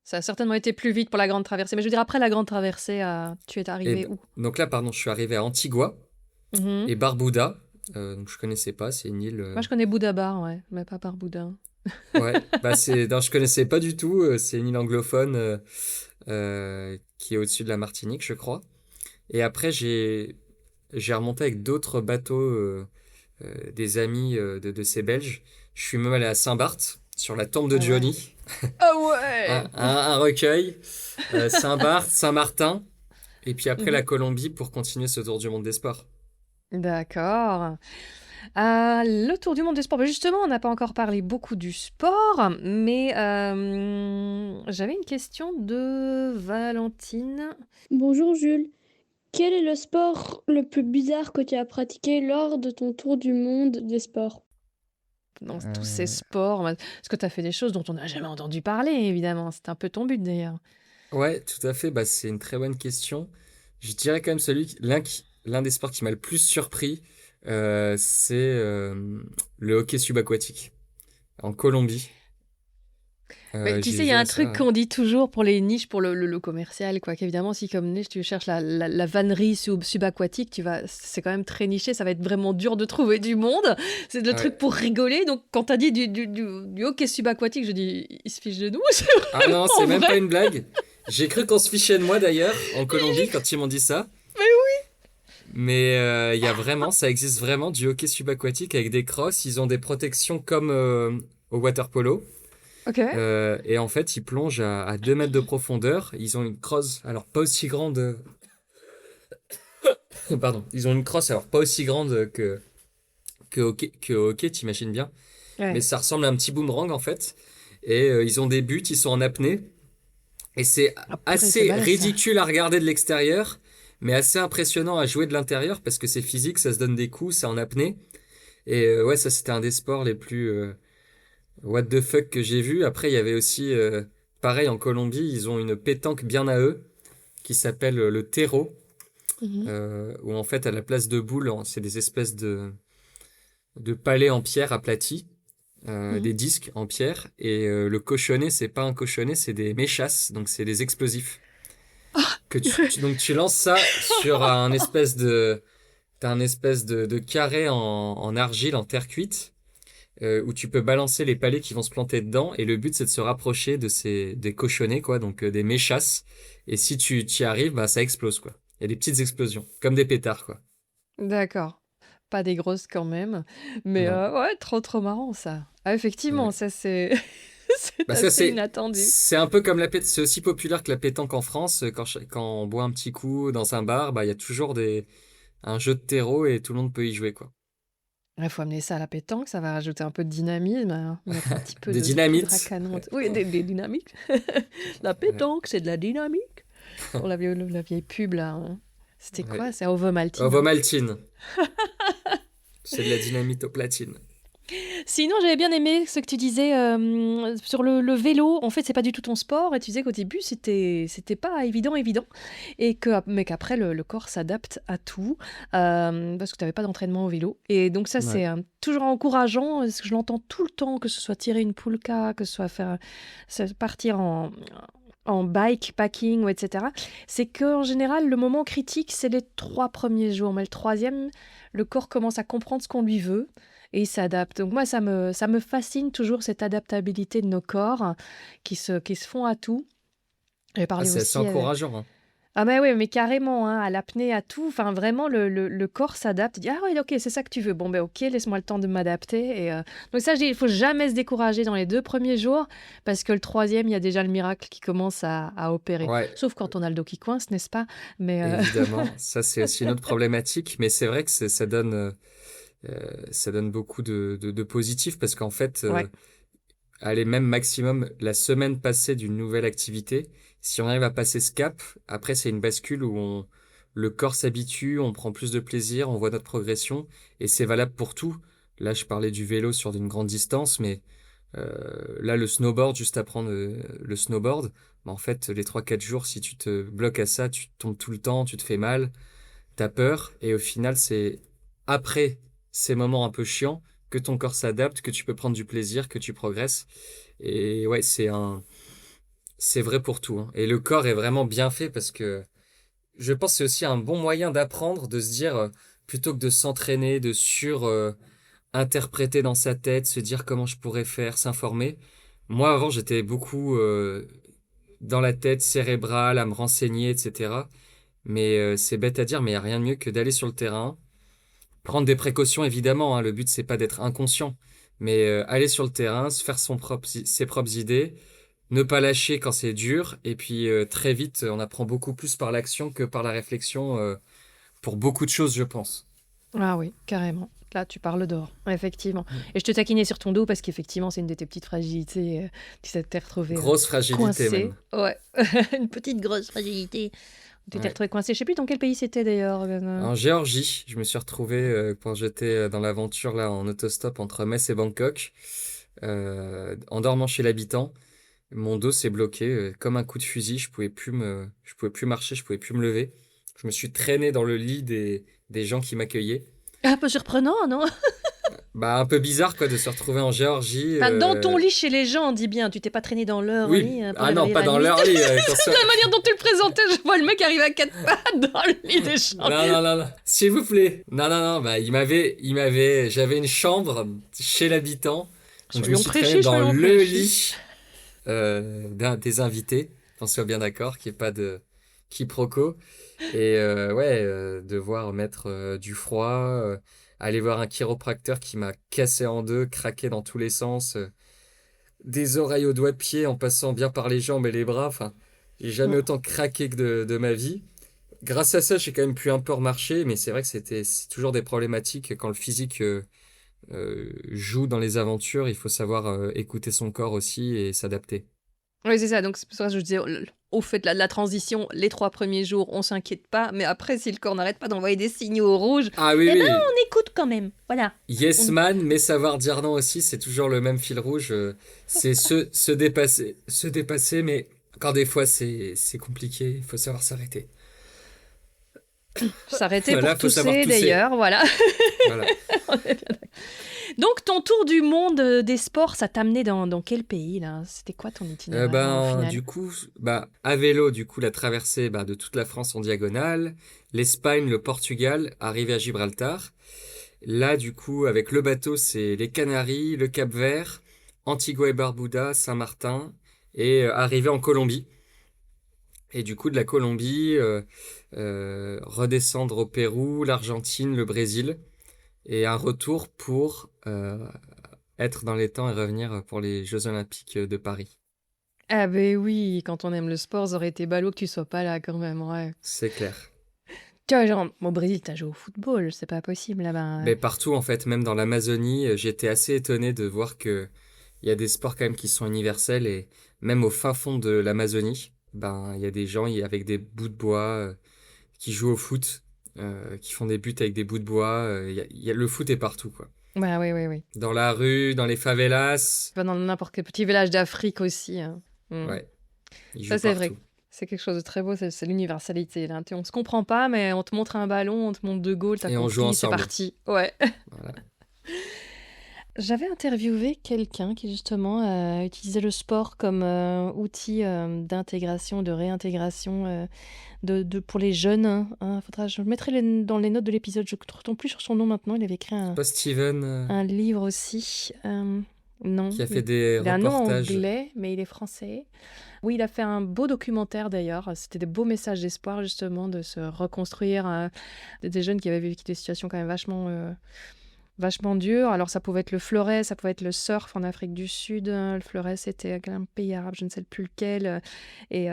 Ça a certainement été plus vite pour la grande traversée. Mais je veux dire, après la grande traversée, tu es Et arrivé où? donc là, pardon, je suis arrivé à Antigua Mhm. et Barbuda. Donc je connaissais pas, c'est une île. Moi, je connais Bouddha Bar, ouais, mais pas par Bouddha. Ouais, bah non, je connaissais pas du tout. C'est une île anglophone qui est au-dessus de la Martinique, je crois. Et après, j'ai remonté avec d'autres bateaux, des amis de ces Belges. Je suis même allé à Saint-Barth, sur la tombe de Ah ouais. Johnny, Ah ouais. un recueil. Saint-Barth, Saint-Martin, et puis après la Mhm. Colombie pour continuer ce tour du monde des sports. D'accord. Le tour du monde des sports. Bah, justement, on n'a pas encore parlé beaucoup du sport, mais j'avais une question de Valentine. Bonjour Jules, quel est le sport le plus bizarre que tu as pratiqué lors de ton tour du monde des sports? Dans tous ces Euh, sports, est-ce que tu as fait des choses dont on n'a jamais entendu parler, évidemment? C'est un peu ton but, d'ailleurs. Ouais, tout à fait. Bah, c'est une très bonne question. Je dirais quand même l'un des sports qui m'a le plus surpris, c'est le hockey subaquatique en Colombie. Mais tu J'ai sais, il y a joué à un ça. truc Ouais. qu'on dit toujours pour les niches, pour le commercial, quoi. Qu'évidemment, si comme niche, tu cherches la vannerie subaquatique, c'est quand même très niché, ça va être vraiment dur de trouver du monde. C'est le truc Ouais. pour rigoler. Donc, quand t'as dit du hockey subaquatique, je dis, il se fiche de nous, c'est Ah non, c'est vraiment même pas vrai. une blague. J'ai cru qu'on se fichait de moi d'ailleurs en Colombie quand ils m'ont dit ça. Mais Mais il y a vraiment, ça existe vraiment du hockey subaquatique avec des crosses. Ils ont des protections comme au water polo. ok. Et en fait, ils plongent à 2 mètres de profondeur. Ils ont une crosse, alors pas aussi grande. Pardon. Ils ont une crosse, alors pas aussi grande que au hockey, t'imagines bien. Mais Ouais. ça ressemble à un petit boomerang en fait. Et ils ont des buts, ils sont en apnée. Et c'est Ah purée, c'est assez balèze, ça. ridicule à regarder de l'extérieur. mais assez impressionnant à jouer de l'intérieur parce que c'est physique, ça se donne des coups, c'est en apnée. Et ouais, ça c'était un des sports les plus what the fuck que j'ai vu. Après, il y avait aussi, pareil en Colombie, ils ont une pétanque bien à eux qui s'appelle le terreau, Mhm. où en fait à la place de boules, c'est des espèces de palets en pierre aplatis, Mhm. des disques en pierre. Et le cochonnet, c'est pas un cochonnet, c'est des méchasses, donc c'est des explosifs. Donc tu lances ça sur t'as un espèce de carré en argile, en terre cuite, où tu peux balancer les palets qui vont se planter dedans. Et le but, c'est de se rapprocher des cochonnets, quoi, donc des méchasses. Et si tu y arrives, bah, ça explose, quoi. Il y a des petites explosions, comme des pétards, quoi. D'accord. Pas des grosses quand même. Mais Non. ouais, trop trop marrant ça. Ah, effectivement, Ouais. ça c'est c'est Bah ça, assez inattendu. c'est un peu comme c'est aussi populaire que la pétanque en France. Quand on boit un petit coup dans un bar, bah, il y a toujours un jeu de terreau et tout le monde peut y jouer, quoi. Il faut amener ça à la pétanque, ça va rajouter un peu de dynamisme, hein, mettre un petit peu Des de poudre à dynamites. canon. Oui, des dynamiques. La Ouais. pétanque, c'est de la dynamique. Pour la vieille pub là, hein. C'était Ouais. quoi? C'est Ovomaltine, hein. Ovomaltine. C'est de la dynamite au platine. Sinon, j'avais bien aimé ce que tu disais sur le vélo. En fait, c'est pas du tout ton sport. Et tu disais qu'au début, c'était pas évident. Mais qu'après, le corps s'adapte à tout parce que tu n'avais pas d'entraînement au vélo. Et donc, ça, Ouais. c'est toujours encourageant. Parce que je l'entends tout le temps, que ce soit tirer une poulka, que ce soit partir en bikepacking, ou etc. C'est qu'en général, le moment critique, c'est les 3 premiers jours. Mais le troisième, le corps commence à comprendre ce qu'on lui veut et il s'adapte. Donc moi, ça me fascine toujours cette adaptabilité de nos corps qui se font à tout. J'ai Ah, parlé c'est assez aussi... encourageant, hein. Ah ben oui, mais carrément, hein, à l'apnée, à tout. Enfin, vraiment, le corps s'adapte. Il dit, ah oui, ok, c'est ça que tu veux. Bon, ben ok, laisse-moi le temps de m'adapter. Donc ça, je dis, il faut jamais se décourager dans les 2 premiers jours, parce que le troisième, il y a déjà le miracle qui commence à opérer. Ouais, Sauf quand on a le dos qui coince, n'est-ce pas? Mais évidemment. Ça, c'est aussi une autre problématique, mais c'est vrai que ça donne beaucoup de positif parce qu'en fait, ouais. aller même maximum la semaine passée d'une nouvelle activité, si on arrive à passer ce cap, après, c'est une bascule où le corps s'habitue, on prend plus de plaisir, on voit notre progression et c'est valable pour tout. Là, je parlais du vélo sur une grande distance, mais là, le snowboard, juste apprendre le snowboard, bah, en fait, les 3 4 jours, si tu te bloques à ça, tu tombes tout le temps, tu te fais mal, t'as peur, et au final, c'est après ces moments un peu chiants que ton corps s'adapte, que tu peux prendre du plaisir, que tu progresses. Et ouais, c'est vrai pour tout, hein. Et le corps est vraiment bien fait parce que je pense que c'est aussi un bon moyen d'apprendre, de se dire, plutôt que de s'entraîner, de interpréter dans sa tête, se dire comment je pourrais faire, s'informer. Moi, avant, j'étais beaucoup dans la tête cérébrale, à me renseigner, etc. Mais c'est bête à dire, mais il n'y a rien de mieux que d'aller sur le terrain, prendre des précautions, évidemment, hein. Le but, c'est pas d'être inconscient, mais aller sur le terrain, se faire ses propres idées, ne pas lâcher quand c'est dur, et puis très vite, on apprend beaucoup plus par l'action que par la réflexion, pour beaucoup de choses, je pense. Ah oui, carrément. Là, tu parles d'or, effectivement. Mm. Et je te taquinais sur ton dos parce qu'effectivement, c'est une de tes petites fragilités. Tu t'es retrouvé Grosse fragilité coincé. même. Ouais, une petite grosse fragilité. Tu t'es Ouais. retrouvé coincé. Je sais plus dans quel pays c'était d'ailleurs. En Géorgie, je me suis retrouvé quand j'étais dans l'aventure là en autostop entre Metz et Bangkok, en dormant chez l'habitant. Mon dos s'est bloqué comme un coup de fusil. Je pouvais plus marcher, je pouvais plus me lever. Je me suis traîné dans le lit des gens qui m'accueillaient. Un peu surprenant, non? Bah un peu bizarre quoi de se retrouver en Géorgie. Enfin, dans ton lit chez les gens, dis bien. Tu t'es pas traîné dans leur Oui, lit pour ah les non, réveiller pas la dans nuit. leur lit. La manière dont tu le présentais, je vois le mec arriver à 4 pattes dans le lit des gens. Non, non, non, non, s'il vous plaît. Non, non, non, bah j'avais une chambre chez l'habitant. Donc je me Soyons suis traîné précis, dans soyons le précis. lit des invités. Qu'on soit bien d'accord, qu'il n'y ait pas de quiproquo. Et ouais, devoir mettre du froid, aller voir un chiropracteur qui m'a cassé en deux, craqué dans tous les sens, des oreilles aux doigts de pied en passant bien par les jambes et les bras. Enfin, j'ai jamais autant craqué que de ma vie. Grâce à ça, j'ai quand même pu un peu remarcher, mais c'est vrai que c'est toujours des problématiques quand le physique joue dans les aventures. Il faut savoir écouter son corps aussi et s'adapter. Oui, c'est ça. Donc, c'est pour ça que je disais, au fait de la transition, les 3 premiers jours, on s'inquiète pas. Mais après, si le corps n'arrête pas d'envoyer des signaux rouges, Ah oui, eh ben, oui. on écoute quand même. Voilà. Yes On- man, mais savoir dire non aussi, c'est toujours le même fil rouge. C'est se dépasser. Se dépasser, mais quand des fois c'est compliqué, il faut savoir s'arrêter. S'arrêter pour Voilà, faut savoir tousser, tousser. d'ailleurs. Voilà. Voilà. Donc, ton tour du monde des sports, ça t'a amené dans quel pays, là? C'était quoi ton itinéraire, au final? Du coup, à vélo, du coup, la traversée de toute la France en diagonale, l'Espagne, le Portugal, arrivé à Gibraltar. Là, du coup, avec le bateau, c'est les Canaries, le Cap-Vert, Antigua et Barbuda, Saint-Martin, et arrivé en Colombie. Et du coup, de la Colombie, redescendre au Pérou, l'Argentine, le Brésil, et un retour pour être dans les temps et revenir pour les Jeux Olympiques de Paris. Ah ben oui, quand on aime le sport, ça aurait été ballot que tu sois pas là quand même, ouais. C'est clair. Tu vois, genre, au Brésil, t'as joué au football, c'est pas possible là-bas. Mais partout, en fait, même dans l'Amazonie, j'étais assez étonné de voir que il y a des sports quand même qui sont universels et même au fin fond de l'Amazonie, il y a des gens avec des bouts de bois qui jouent au foot, qui font des buts avec des bouts de bois. Le foot est partout, quoi. Bah oui, oui, oui. Dans la rue, dans les favelas, Enfin, dans n'importe quel petit village d'Afrique aussi, hein. Mm. ouais, ils Ça, jouent c'est vrai. partout. C'est quelque chose de très beau, c'est l'universalité, là. On se comprend pas, mais on te montre un ballon, on te montre deux goals, t'as Et on joue compris, c'est ensemble. parti. Ouais. Voilà. J'avais interviewé quelqu'un qui justement utilisait le sport comme outil d'intégration, de réintégration pour les jeunes, hein. Je le mettrai dans les notes de l'épisode. Je ne retombe plus sur son nom maintenant. Il avait écrit Pas Steven un livre aussi. Non, qui a fait des il a un nom reportages. anglais, mais il est français. Oui, il a fait un beau documentaire d'ailleurs. C'était des beaux messages d'espoir justement de se reconstruire. Des jeunes qui avaient vécu des situations quand même vachement dur. Alors, ça pouvait être le fleuret, ça pouvait être le surf en Afrique du Sud. Le fleuret, c'était un pays arabe, je ne sais plus lequel. Et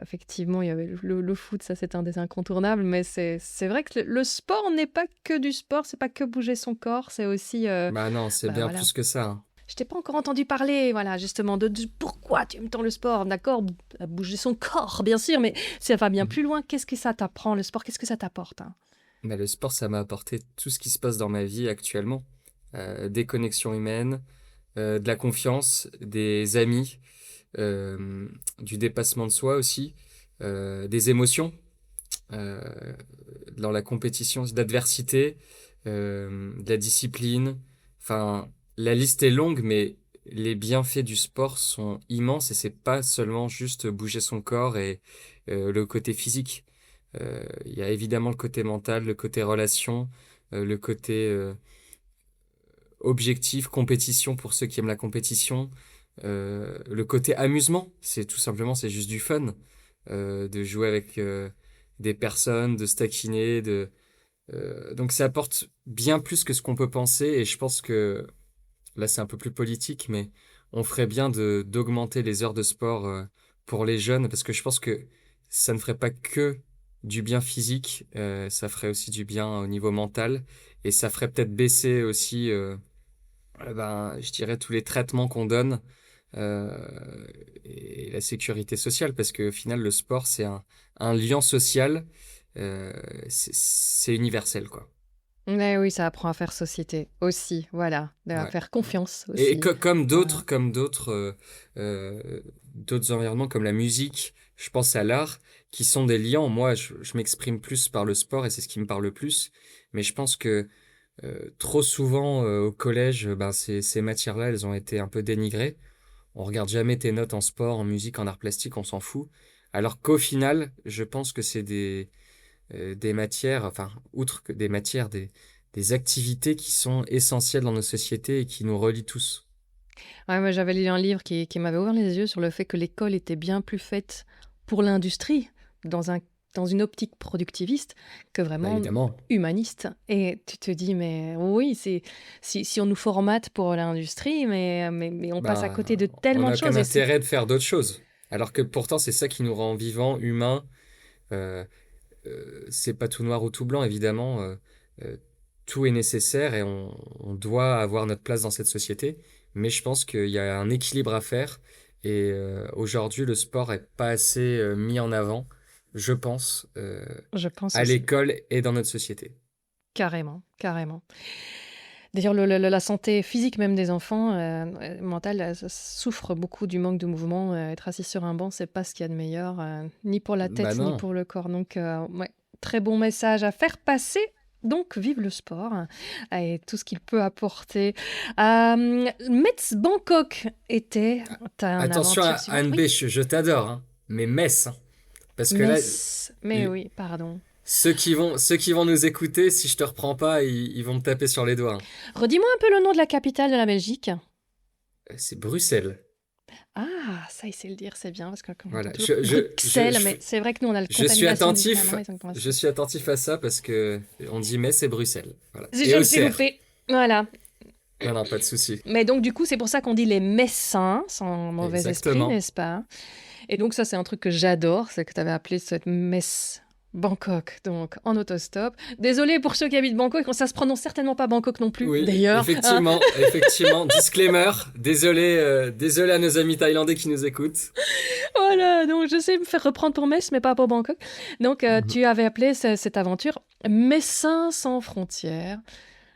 effectivement, il y avait le foot, ça, c'est un des incontournables. Mais c'est vrai que le sport n'est pas que du sport, c'est pas que bouger son corps, c'est aussi... Bah non, c'est bien voilà. plus que ça, hein. Je t'ai pas encore entendu parler, voilà, justement, de pourquoi tu aimes tant le sport. D'accord, bouger son corps, bien sûr, mais ça va bien plus loin. Qu'est-ce que ça t'apprend, le sport? Qu'est-ce que ça t'apporte, hein? Mais le sport, ça m'a apporté tout ce qui se passe dans ma vie actuellement. Des connexions humaines, de la confiance, des amis, du dépassement de soi aussi, des émotions, euh, dans la compétition, d'adversité, de la discipline. Enfin, la liste est longue, mais les bienfaits du sport sont immenses et c'est pas seulement juste bouger son corps et le côté physique. Il y a évidemment le côté mental, le côté relation, le côté objectif, compétition pour ceux qui aiment la compétition, le côté amusement, c'est juste du fun, de jouer avec des personnes, de se taquiner, donc ça apporte bien plus que ce qu'on peut penser et je pense que là c'est un peu plus politique, mais on ferait bien d'augmenter les heures de sport pour les jeunes parce que je pense que ça ne ferait pas que du bien physique, ça ferait aussi du bien au niveau mental et ça ferait peut-être baisser aussi je dirais tous les traitements qu'on donne euh, et la sécurité sociale, parce qu'au final, le sport, c'est un lien social, c'est universel, quoi. Mais oui, ça apprend à faire société aussi, voilà, à Ouais. faire confiance Et aussi. comme Voilà. d'autres environnements, comme la musique, je pense à l'art, qui sont des liens. Moi, je m'exprime plus par le sport et c'est ce qui me parle le plus. Mais je pense que trop souvent au collège, ces matières-là, elles ont été un peu dénigrées. On regarde jamais tes notes en sport, en musique, en art plastique, on s'en fout. Alors qu'au final, je pense que c'est des matières, enfin, outre que des matières, des activités qui sont essentielles dans nos sociétés et qui nous relient tous. Ouais, moi, j'avais lu un livre qui m'avait ouvert les yeux sur le fait que l'école était bien plus faite pour l'industrie, dans une optique productiviste, que Bah, vraiment évidemment. humaniste. Et tu te dis, mais oui, si on nous formate pour l'industrie, mais on passe à côté de On tellement de a choses. aucun intérêt de faire d'autres choses. Alors que pourtant, c'est ça qui nous rend vivants, humains. Euh, c'est pas tout noir ou tout blanc, évidemment. Euh, tout est nécessaire et on doit avoir notre place dans cette société. Mais je pense qu'il y a un équilibre à faire Et aujourd'hui, le sport est pas assez mis en avant, je pense, Je pense à aussi. l'école et dans notre société. Carrément, carrément. D'ailleurs, la santé physique même des enfants, mentale, ça souffre beaucoup du manque de mouvement. Être assis sur un banc, c'est pas ce qu'il y a de meilleur, ni pour la Bah tête, ni non. pour le corps. Donc, ouais, très bon message à faire passer. Donc, vive le sport et tout ce qu'il peut apporter. Metz Bangkok était ta Attention à aventure suivante. Anne B, Oui, je t'adore, hein. Mais Metz, hein. Parce que là, Metz. Mais l- oui, pardon. ceux qui vont nous écouter, si je te reprends pas, ils vont me taper sur les doigts, hein. Redis-moi un peu le nom de la capitale de la Belgique. C'est Bruxelles. Ah, ça, il sait le dire, c'est bien, parce qu'on entend Voilà. toujours Bruxelles, mais c'est vrai que nous, on a la Je suis contamination du attentif. flamand, ils ont commencé. Je suis attentif à ça parce que on dit Metz et Bruxelles. Voilà. Et Je me suis Auxerre. loupée. Voilà. Non, non, pas de souci. Mais donc, du coup, c'est pour ça qu'on dit les Messins, sans mauvais esprit, Exactement. n'est-ce pas? Et donc, ça, c'est un truc que j'adore, c'est que tu avais appelé cette messe Bangkok, donc en autostop. Désolée pour ceux qui habitent Bangkok, ça se prononce certainement pas Bangkok non plus, Oui, d'ailleurs, hein. effectivement. Disclaimer. Désolé à nos amis thaïlandais qui nous écoutent. Voilà, donc je sais me faire reprendre pour Metz, mais pas pour Bangkok. Donc, Mhm. tu avais appelé cette aventure Messins sans frontières.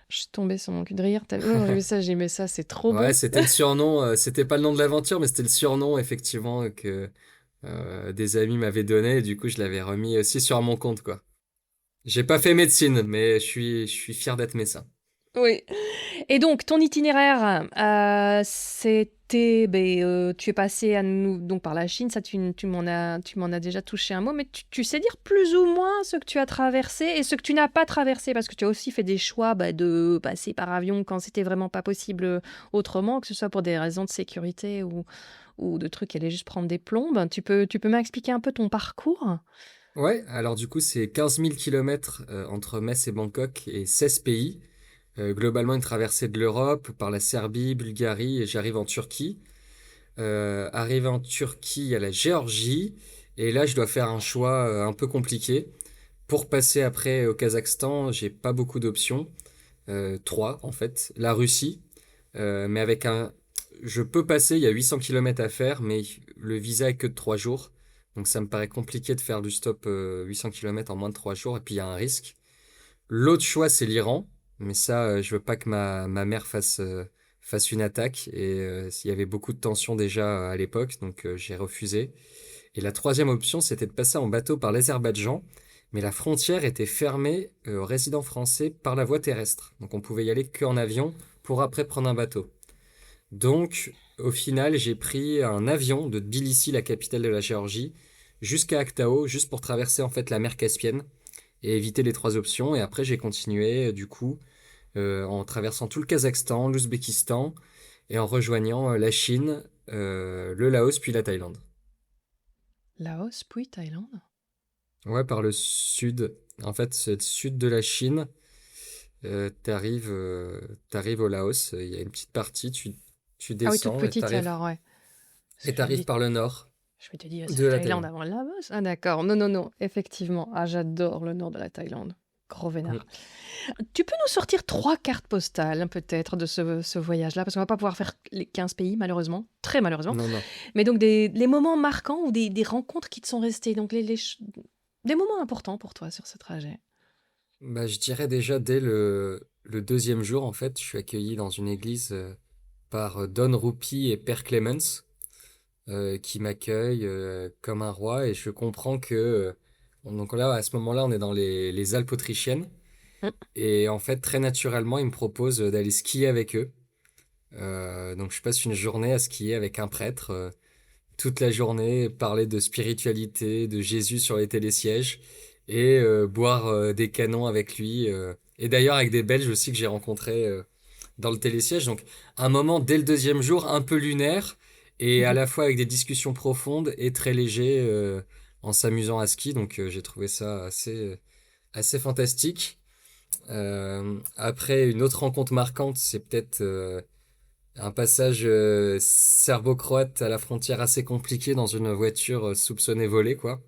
Je suis tombée sur mon cul de rire tellement j'ai vu ça, j'ai aimé ça, c'est trop Ouais, bon. c'était le surnom. C'était pas le nom de l'aventure, mais c'était le surnom effectivement que des amis m'avaient donné. Et du coup, je l'avais remis aussi sur mon compte, quoi. J'ai pas fait médecine, mais je suis fier d'être médecin. Oui. Et donc, ton itinéraire, c'était, tu es passé à nous, donc par la Chine, ça tu m'en as déjà touché un mot, mais tu sais dire plus ou moins ce que tu as traversé et ce que tu n'as pas traversé, parce que tu as aussi fait des choix de passer par avion quand c'était vraiment pas possible autrement, que ce soit pour des raisons de sécurité ou de trucs qui allaient juste prendre des plombes. Tu peux m'expliquer un peu ton parcours? Ouais, alors du coup, c'est 15 000 kilomètres entre Metz et Bangkok et 16 pays. Globalement, une traversée de l'Europe par la Serbie, Bulgarie, et j'arrive en Turquie. Arrivé en Turquie, il y a la Géorgie, et là, je dois faire un choix un peu compliqué. Pour passer après au Kazakhstan, j'ai pas beaucoup d'options. Trois, en fait. La Russie, mais avec un... Je peux passer, il y a 800 kilomètres à faire, mais le visa est que de 3 jours. Donc ça me paraît compliqué de faire du stop 800 kilomètres en moins de 3 jours, et puis il y a un risque. L'autre choix, c'est l'Iran. Mais ça, je veux pas que ma mère fasse une attaque. Et il y avait beaucoup de tensions déjà à l'époque, donc j'ai refusé. Et la troisième option, c'était de passer en bateau par l'Azerbaïdjan. Mais la frontière était fermée aux résidents français par la voie terrestre. Donc on pouvait y aller qu'en avion pour après prendre un bateau. Donc au final, j'ai pris un avion de Tbilissi, la capitale de la Géorgie, jusqu'à Aktao, juste pour traverser en fait la mer Caspienne et éviter les trois options. Et après, j'ai continué, du coup, en traversant tout le Kazakhstan, l'Ouzbékistan, et en rejoignant la Chine, le Laos, puis la Thaïlande. Laos, puis Thaïlande? Ouais, par le sud. En fait, c'est le sud de la Chine. T'arrives au Laos. Il y a une petite partie, tu Ah oui, toute descends petite alors, ouais. Parce et que je me t'arrives dis, par le nord je m'étais dit, c'est de la la Thaïlande Thaïlande. avant Laos. Ah d'accord, non, non, non, effectivement. Ah, j'adore le nord de la Thaïlande. Gros Mm. vénard. Tu peux nous sortir 3 cartes postales, peut-être, de ce voyage-là, parce qu'on va pas pouvoir faire les 15 pays, malheureusement, très malheureusement. Non, non. Mais donc les moments marquants ou des rencontres qui te sont restées, donc des moments importants pour toi sur ce trajet. Bah, je dirais déjà dès le deuxième jour, en fait, je suis accueilli dans une église par Don Rupi et Père Clemens, qui m'accueille comme un roi et je comprends que donc là à ce moment-là on est dans les Alpes autrichiennes Mm. et en fait très naturellement ils me proposent d'aller skier avec eux. Donc je passe une journée à skier avec un prêtre toute la journée, parler de spiritualité, de Jésus sur les télésièges et boire des canons avec lui et d'ailleurs avec des Belges aussi que j'ai rencontrés dans le télésiège. Donc un moment dès le deuxième jour un peu lunaire et à Mhm. la fois avec des discussions profondes et très léger en s'amusant à ski. Donc j'ai trouvé ça assez fantastique. Après, une autre rencontre marquante, c'est peut-être un passage serbo-croate à la frontière assez compliqué dans une voiture soupçonnée volée, quoi.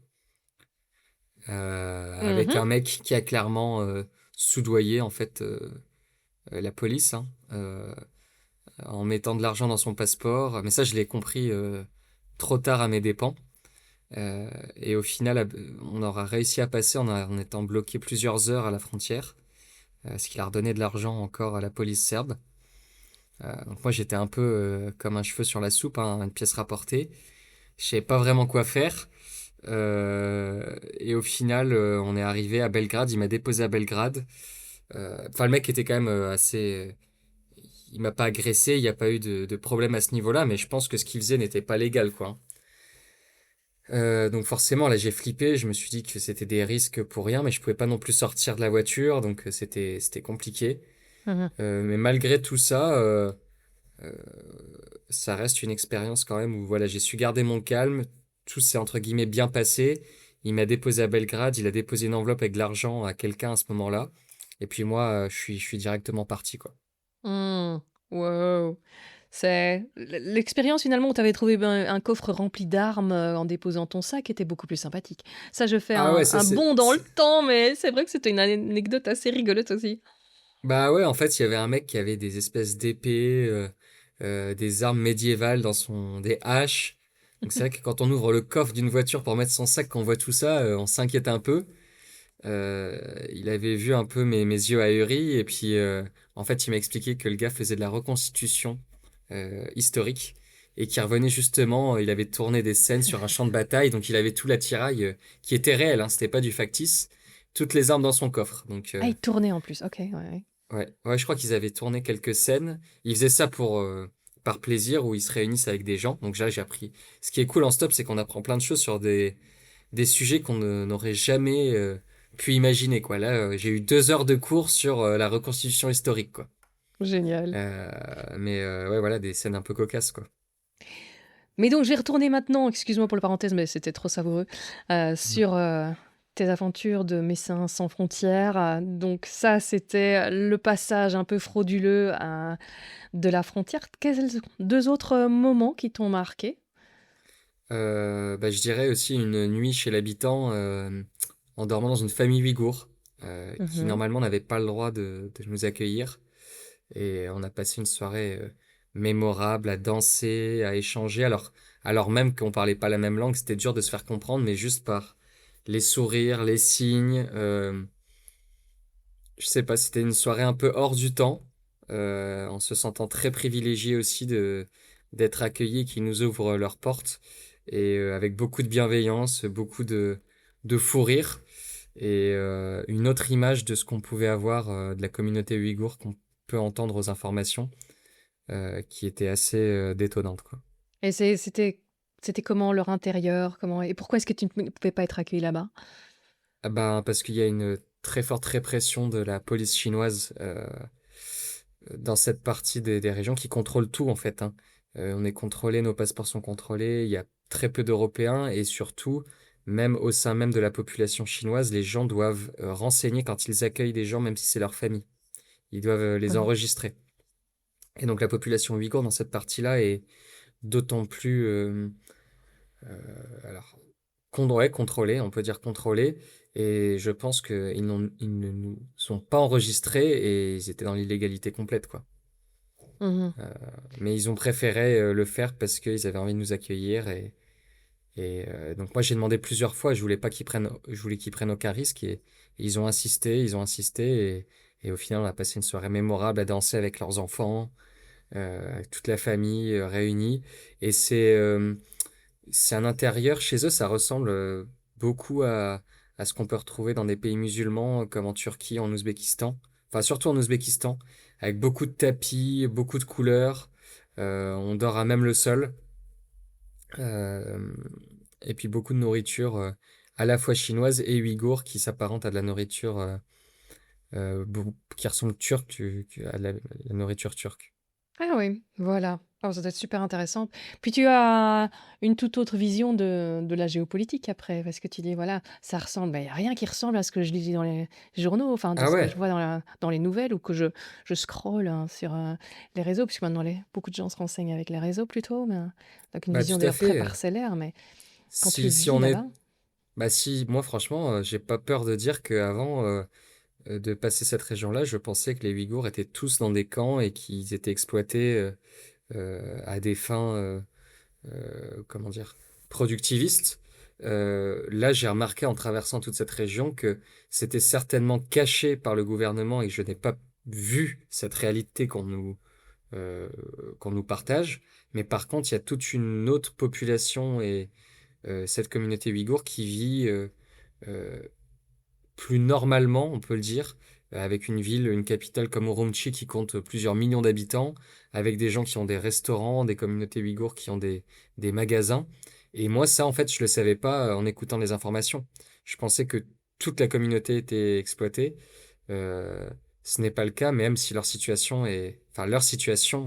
Avec Mhm. un mec qui a clairement soudoyé en fait la police, hein, en mettant de l'argent dans son passeport. Mais ça, je l'ai compris trop tard à mes dépens. Et au final, on aura réussi à passer en étant bloqué plusieurs heures à la frontière, ce qui a redonné de l'argent encore à la police serbe. Donc moi j'étais un peu comme un cheveu sur la soupe, hein, une pièce rapportée. Je savais pas vraiment quoi faire. Et au final, on est arrivé à Belgrade. Il m'a déposé à Belgrade. Enfin, le mec était quand même assez. Il m'a pas agressé. Il n'y a pas eu de problème à ce niveau-là. Mais je pense que ce qu'il faisait n'était pas légal, quoi. Donc forcément, là, j'ai flippé. Je me suis dit que c'était des risques pour rien, mais je pouvais pas non plus sortir de la voiture, donc c'était compliqué. Mhm. Mais malgré tout ça, euh, ça reste une expérience quand même où voilà, j'ai su garder mon calme. Tout s'est entre guillemets bien passé. Il m'a déposé à Belgrade. Il a déposé une enveloppe avec de l'argent à quelqu'un à ce moment-là. Et puis moi, je suis directement parti, quoi. Hmm. Wow. C'est l'expérience finalement où tu avais trouvé un coffre rempli d'armes en déposant ton sac était beaucoup plus sympathique. Ça, je fais Ah ouais, ça un bond dans le c'est- temps, mais c'est vrai que c'était une anecdote assez rigolote aussi. Bah ouais, en fait, il y avait un mec qui avait des espèces d'épées, des armes médiévales des haches. Donc c'est vrai que quand on ouvre le coffre d'une voiture pour mettre son sac, qu'on voit tout ça, on s'inquiète un peu. Il avait vu un peu mes yeux ahuris et puis en fait, il m'a expliqué que le gars faisait de la reconstitution historique et qui revenait justement, il avait tourné des scènes sur un champ de bataille, donc il avait tout l'attirail qui était réel, hein, c'était pas du factice, toutes les armes dans son coffre. Donc Ah, il tournait en plus. Ok, ouais, ouais. ouais, je crois qu'ils avaient tourné quelques scènes. Ils faisaient ça pour par plaisir où ils se réunissent avec des gens. Donc là, j'ai appris. Ce qui est cool en stop, c'est qu'on apprend plein de choses sur des sujets n'aurait jamais pu imaginer, quoi. Là, j'ai eu 2 heures de cours sur la reconstitution historique, quoi. Génial. Mais ouais, voilà, des scènes un peu cocasses, quoi. Mais donc, je vais retourner maintenant, excuse-moi pour la parenthèse, mais c'était trop savoureux, Mhm. sur tes aventures de Médecins sans frontières. Donc, ça, c'était le passage un peu frauduleux de la frontière. Quels deux autres moments qui t'ont marqué? Bah, je dirais aussi une nuit chez l'habitant en dormant dans une famille ouïghour qui Mhm. normalement n'avait pas le droit de nous accueillir. Et on a passé une soirée mémorable à danser, à échanger, alors même qu'on parlait pas la même langue, c'était dur de se faire comprendre, mais juste par les sourires, les signes. Je sais pas, c'était une soirée un peu hors du temps, en se sentant très privilégié aussi d'être accueillis, qui nous ouvrent leurs portes, et avec beaucoup de bienveillance, beaucoup de fou rire, et une autre image de ce qu'on pouvait avoir de la communauté ouïghour qu'on peut entendre aux informations, qui était assez détonnante, quoi. Et c'était comment leur intérieur? Comment, et pourquoi est-ce que tu ne pouvais pas être accueilli là-bas? Ah ben, parce qu'il y a une très forte répression de la police chinoise dans cette partie des régions qui contrôle tout en fait, hein. On est contrôlé, nos passeports sont contrôlés, il y a très peu d'Européens et surtout, même au sein même de la population chinoise, les gens doivent renseigner quand ils accueillent des gens, même si c'est leur famille. Ils doivent les Mhm. enregistrer. Et donc la population ouïghour dans cette partie-là est d'autant plus alors, ouais, contrôlés, on peut dire contrôlés. Et je pense ils ne nous sont pas enregistrés et ils étaient dans l'illégalité complète, quoi. Mhm. Mais ils ont préféré le faire parce qu'ils avaient envie de nous accueillir. Et donc moi, j'ai demandé plusieurs fois, je voulais qu'ils prennent aucun risque. Et ils ont insisté. Et au final, on a passé une soirée mémorable à danser avec leurs enfants, avec toute la famille réunie. Et c'est un intérieur chez eux, ça ressemble beaucoup à ce qu'on peut retrouver dans des pays musulmans comme en Turquie, en Ouzbékistan. Enfin, surtout en Ouzbékistan, avec beaucoup de tapis, beaucoup de couleurs. On dort à même le sol. Euh, et puis beaucoup de nourriture à la fois chinoise et ouïghour qui s'apparente à de la nourriture qui ressemble à la nourriture turque. Ah oui, voilà. Oh, ça doit être super intéressant. Puis tu as une toute autre vision de la géopolitique après, parce que tu dis, voilà, ça ressemble, il n'y a rien qui ressemble à ce que je lis dans les journaux, enfin, de Ah ce que je ouais, vois dans les nouvelles ou que je scrolle hein, sur les réseaux, puisque maintenant beaucoup de gens se renseignent avec les réseaux plutôt, mais, donc une bah vision tout à d'ailleurs très fait. parcellaire, mais quand tu Si vis on est là-bas. Bah si, moi franchement, j'ai pas peur de dire qu'avant de passer cette région-là, je pensais que les Ouïghours étaient tous dans des camps et qu'ils étaient exploités à des fins comment dire, productiviste. Là, j'ai remarqué en traversant toute cette région que c'était certainement caché par le gouvernement et que je n'ai pas vu cette réalité euh, qu'on nous partage. Mais par contre, il y a toute une autre population et cette communauté ouïghour qui vit euh, plus normalement, on peut le dire, avec une capitale comme Urumqi qui compte plusieurs millions d'habitants, avec des gens qui ont des restaurants, des communautés ouïghours qui ont des magasins. Et moi, ça, en fait, je le savais pas en écoutant les informations. Je pensais que toute la communauté était exploitée. Euh, Ce n'est pas le cas, même si leur situation, il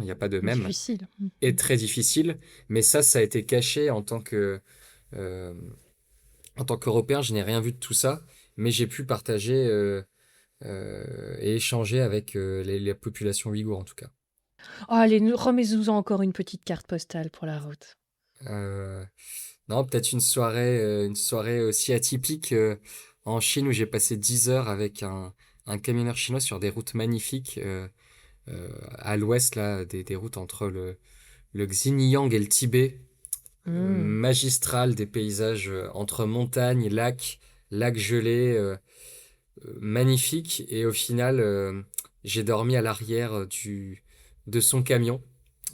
n'y a pas de même, Difficile. est très difficile. Mais ça a été caché euh, en tant qu'Européen, je n'ai rien vu de tout ça, mais j'ai pu partager et échanger avec les populations ouïghours en tout cas. Oh, allez, remets-nous encore une petite carte postale pour la route. Euh, non, peut-être une soirée aussi atypique en Chine où j'ai passé 10 heures avec un camionneur chinois sur des routes magnifiques à l'ouest, là, des routes entre le Xinjiang et le Tibet. Hmm. Magistral, des paysages entre montagnes, lacs gelés, magnifiques. Et au final, j'ai dormi à l'arrière de son camion.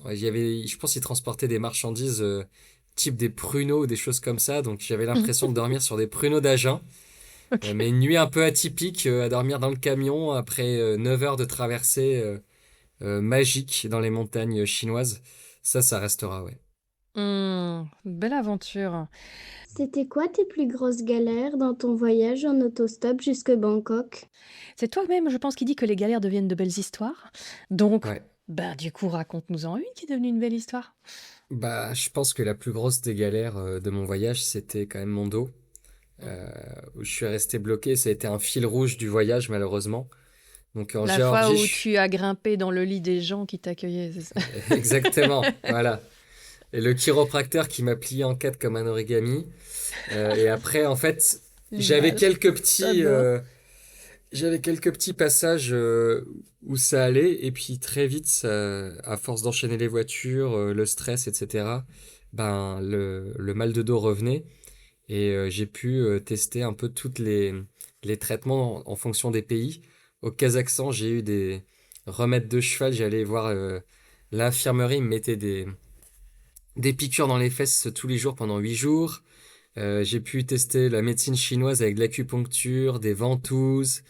Ouais, je pense qu'il transportait des marchandises type des pruneaux, des choses comme ça. Donc j'avais l'impression de dormir sur des pruneaux d'Agen. Ok. Mais une nuit un peu atypique à dormir dans le camion après 9 heures de traversée magique dans les montagnes chinoises. Ça restera, ouais. Belle aventure. C'était quoi tes plus grosses galères dans ton voyage en autostop jusque Bangkok? C'est toi-même, je pense, qui dit que les galères deviennent de belles histoires. Donc, Ouais. bah, du coup, raconte-nous-en une qui est devenue une belle histoire. Bah, je pense que la plus grosse des galères de mon voyage, c'était quand même mon dos. euh, où je suis resté bloqué. Ça a été un fil rouge du voyage, malheureusement. Donc en La fois Géorgie, où tu as grimpé dans le lit des gens qui t'accueillaient, c'est ça? exactement, voilà. Et le chiropracteur qui m'a plié en quatre comme un origami. Et après, en fait, j'avais L'image. quelques petits, J'adore. euh, j'avais quelques petits passages où ça allait. Et puis très vite, à force d'enchaîner les voitures, le stress, etc., ben, le mal de dos revenait. Et j'ai pu tester un peu les traitements en fonction des pays. Au Kazakhstan, j'ai eu des remèdes de cheval. J'allais voir l'infirmerie, ils me mettait des piqûres dans les fesses tous les jours pendant 8 jours. J'ai pu tester la médecine chinoise avec de l'acupuncture, des ventouses,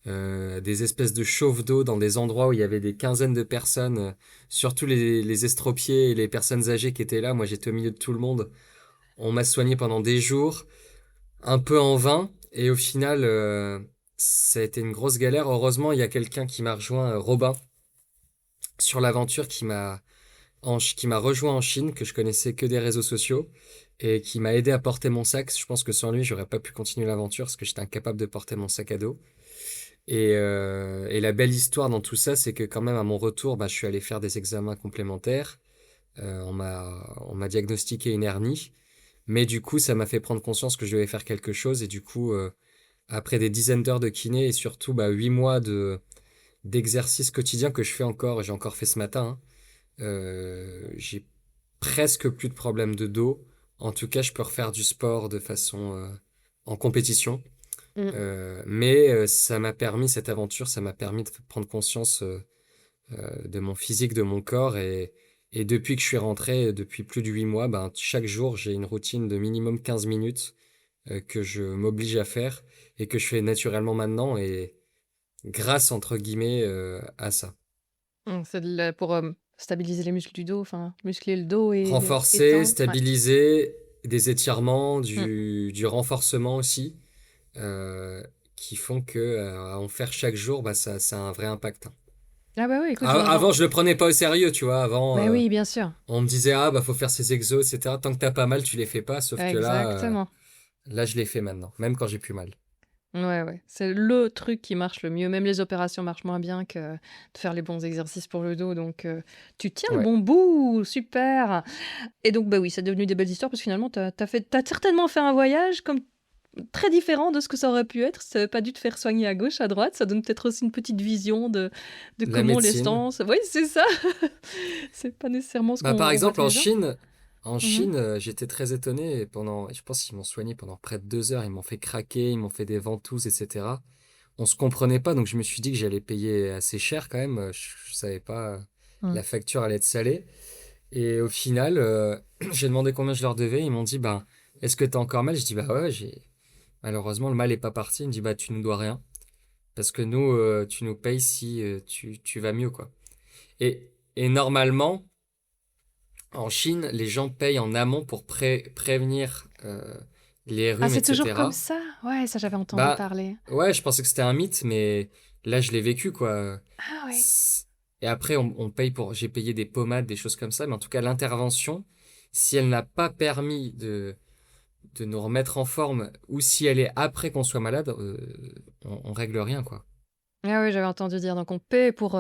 des espèces de chauffe d'eau dans des endroits où il y avait des quinzaines de personnes, surtout les estropiés et les personnes âgées qui étaient là. Moi, j'étais au milieu de tout le monde. On m'a soigné pendant des jours un peu en vain. Et au final, ça a été une grosse galère. Heureusement, il y a quelqu'un qui m'a rejoint, Robin, sur l'aventure, qui m'a rejoint en Chine, que je connaissais que des réseaux sociaux, et qui m'a aidé à porter mon sac. Je pense que sans lui, j'aurais pas pu continuer l'aventure, parce que j'étais incapable de porter mon sac à dos. Et la belle histoire dans tout ça, c'est que quand même, à mon retour, bah, je suis allé faire des examens complémentaires. On m'a diagnostiqué une hernie. Mais du coup, ça m'a fait prendre conscience que je devais faire quelque chose. Et du coup, après des dizaines d'heures de kiné et surtout 8 mois d'exercice quotidien que je fais encore, j'ai encore fait ce matin, hein, j'ai presque plus de problèmes de dos. En tout cas, je peux refaire du sport de façon en compétition. Mm. Mais cette aventure, ça m'a permis de prendre conscience de mon physique, de mon corps. Et depuis que je suis rentré, depuis plus de 8 mois, ben, chaque jour, j'ai une routine de minimum 15 minutes que je m'oblige à faire et que je fais naturellement maintenant et grâce, entre guillemets, à ça. C'est pour stabiliser les muscles du dos, enfin, muscler le dos et Renforcer, étendre. Ouais. stabiliser, des étirements, Mm. du renforcement aussi, euh, qui font que en faire chaque jour, bah, ça a un vrai impact, hein. Ah bah oui, écoute, Avant, je le prenais pas au sérieux, tu vois. Avant, bah oui, bien sûr. on me disait, ah, bah, faut faire ces exos, etc. Tant que t'as pas mal, tu les fais pas. Sauf que Exactement. là, je les fais maintenant, même quand j'ai plus mal. Ouais, ouais. C'est le truc qui marche le mieux. Même les opérations marchent moins bien que de faire les bons exercices pour le dos. Donc, tu tiens le Ouais. bon bout. Super. Et donc, bah oui, c'est devenu des belles histoires parce que finalement, t'as certainement fait un voyage comme très différent de ce que ça aurait pu être. Ça n'a pas dû te faire soigner à gauche, à droite. Ça donne peut-être aussi une petite vision de La comment les médecine. sciences. Oui, c'est ça. C'est pas nécessairement ce Bah, par qu'on voit exemple, tous les jours. En Mhm. Chine, j'étais très étonné et je pense qu'ils m'ont soigné pendant près de 2 heures. Ils m'ont fait craquer, ils m'ont fait des ventouses, etc. On se comprenait pas, donc je me suis dit que j'allais payer assez cher quand même. Je savais pas, Mm. la facture allait être salée. Et au final, j'ai demandé combien je leur devais. Ils m'ont dit, ben, est-ce que t'as encore mal? Je dis, bah ouais, malheureusement, le mal est pas parti. Ils me dit, bah, tu nous dois rien. Parce que nous, tu nous payes si tu vas mieux, quoi. Et normalement, en Chine, les gens payent en amont pour prévenir les Ah, rhumes, c'est toujours comme etc. ça? Ouais, ça j'avais entendu Bah, parler. ouais, je pensais que c'était un mythe, mais là, je l'ai vécu, quoi. Ah ouais. C'est- Et après, on paye pour. J'ai payé des pommades, des choses comme ça, mais en tout cas, l'intervention, si elle n'a pas permis de nous remettre en forme, ou si elle est après qu'on soit malade, on règle rien, quoi. Ah oui, j'avais entendu dire. Donc on paie pour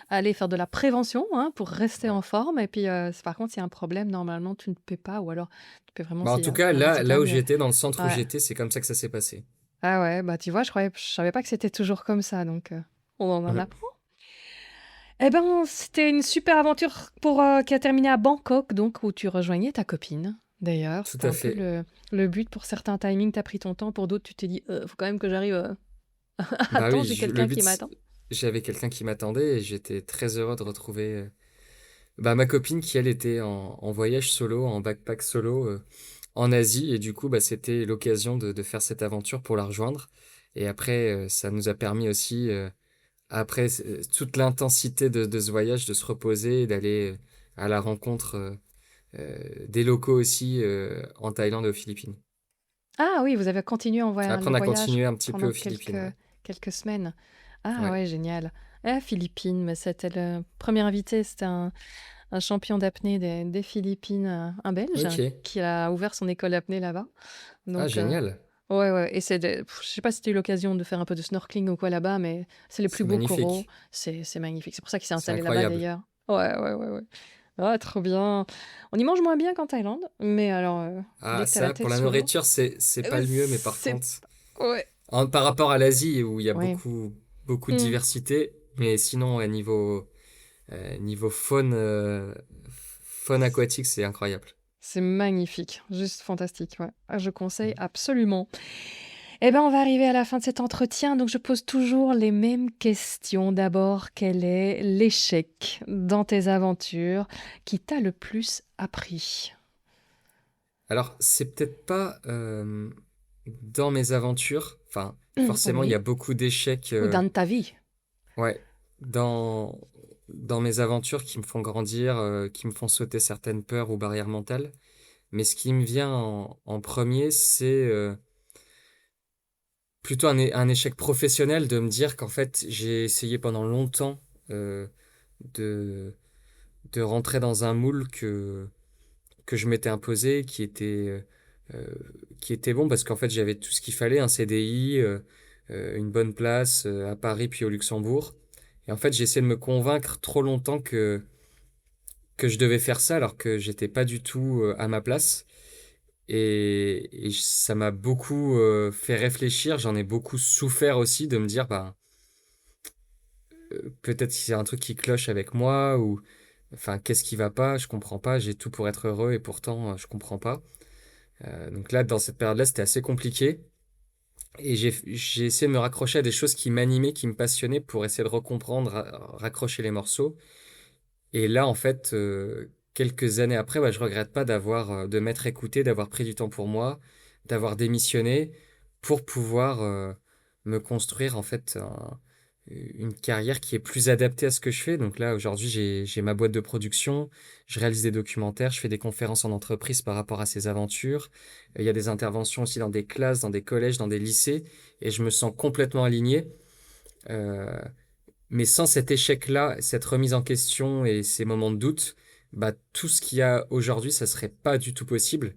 aller faire de la prévention, hein, pour rester Ouais. en forme. Et puis, par contre, s'il y a un problème, normalement, tu ne paies pas. Ou alors, tu paies vraiment Bah, en si tout cas, t'as un là résultat où mieux. j'étais, dans le centre où Ouais. j'étais, c'est comme ça que ça s'est passé. Ah ouais, bah tu vois, je savais pas que c'était toujours comme ça. Donc on en Mhm. apprend. Eh ben, c'était une super aventure qui a terminé à Bangkok, donc où tu rejoignais ta copine. D'ailleurs, Tout c'était à un peu fait. le but. Pour certains timings, t'as pris ton temps. Pour d'autres, tu t'es dit, faut quand même que j'arrive. Bah Attends, oui, j'ai le quelqu'un but, qui m'attend. j'avais quelqu'un qui m'attendait et j'étais très heureux de retrouver bah, ma copine qui, elle, était en voyage solo, en backpack solo en Asie. Et du coup, bah, c'était l'occasion de faire cette aventure pour la rejoindre. Et après, ça nous a permis aussi, après toute l'intensité de ce voyage, de se reposer et d'aller à la rencontre des locaux aussi en Thaïlande et aux Philippines. Ah oui, vous avez continué Après, le on a voyage continué un petit peu pendant aux Philippines, ouais. quelques semaines. Ah Ouais. ouais, génial. Philippines, mais c'était le premier invité, c'était un champion d'apnée des Philippines, un Belge, Ok. qui a ouvert son école d'apnée là-bas. Ah, Donc, génial. ouais, ouais. Et je sais pas si tu as eu l'occasion de faire un peu de snorkeling ou quoi là-bas, mais c'est les plus C'est beaux coraux. magnifique. C'est magnifique. C'est pour ça qu'il s'est C'est installé là-bas incroyable. d'ailleurs. Ouais, ouais, ouais, ouais. Ah, trop bien. On y mange moins bien qu'en Thaïlande, mais alors, Ah, dès que t'as la ça, pour tête la sous l'eau, nourriture, c'est pas le mieux, mais par c'est... contre, Ouais. par rapport à l'Asie, où il y a Ouais. beaucoup de Hmm. diversité, mais sinon, ouais, niveau faune, faune aquatique, c'est incroyable. C'est magnifique, juste fantastique, ouais. Ah, je conseille absolument. Eh ben, on va arriver à la fin de cet entretien, donc je pose toujours les mêmes questions. D'abord, quel est l'échec dans tes aventures qui t'a le plus appris? Alors, c'est peut-être pas dans mes aventures, enfin, forcément, il y a Oui, beaucoup d'échecs, ou dans ta vie. ouais, dans, dans mes aventures qui me font grandir, qui me font sauter certaines peurs ou barrières mentales. Mais ce qui me vient en premier, c'est plutôt un échec professionnel de me dire qu'en fait, j'ai essayé pendant longtemps euh, de, de rentrer dans un moule que je m'étais imposé, euh, qui était bon parce qu'en fait, j'avais tout ce qu'il fallait, un CDI, une bonne place à Paris puis au Luxembourg. Et en fait, j'ai essayé de me convaincre trop longtemps que je devais faire ça alors que j'étais pas du tout à ma place. Et ça m'a beaucoup fait réfléchir, j'en ai beaucoup souffert aussi de me dire, bah, peut-être qu'il y a un truc qui cloche avec moi, ou enfin, qu'est-ce qui va pas, je comprends pas, j'ai tout pour être heureux et pourtant je comprends pas. Donc là, dans cette période-là, c'était assez compliqué. Et j'ai essayé de me raccrocher à des choses qui m'animaient, qui me passionnaient pour essayer de recomprendre, raccrocher les morceaux. Et là, en fait, quelques années après, bah, je regrette pas de m'être écouté, d'avoir pris du temps pour moi, d'avoir démissionné pour pouvoir me construire en fait une carrière qui est plus adaptée à ce que je fais. Donc là, aujourd'hui, j'ai ma boîte de production, je réalise des documentaires, je fais des conférences en entreprise par rapport à ces aventures. Il y a des interventions aussi dans des classes, dans des collèges, dans des lycées, et je me sens complètement aligné. Euh, mais sans cet échec-là, cette remise en question et ces moments de doute, bah, tout ce qu'il y a aujourd'hui, ça serait pas du tout possible.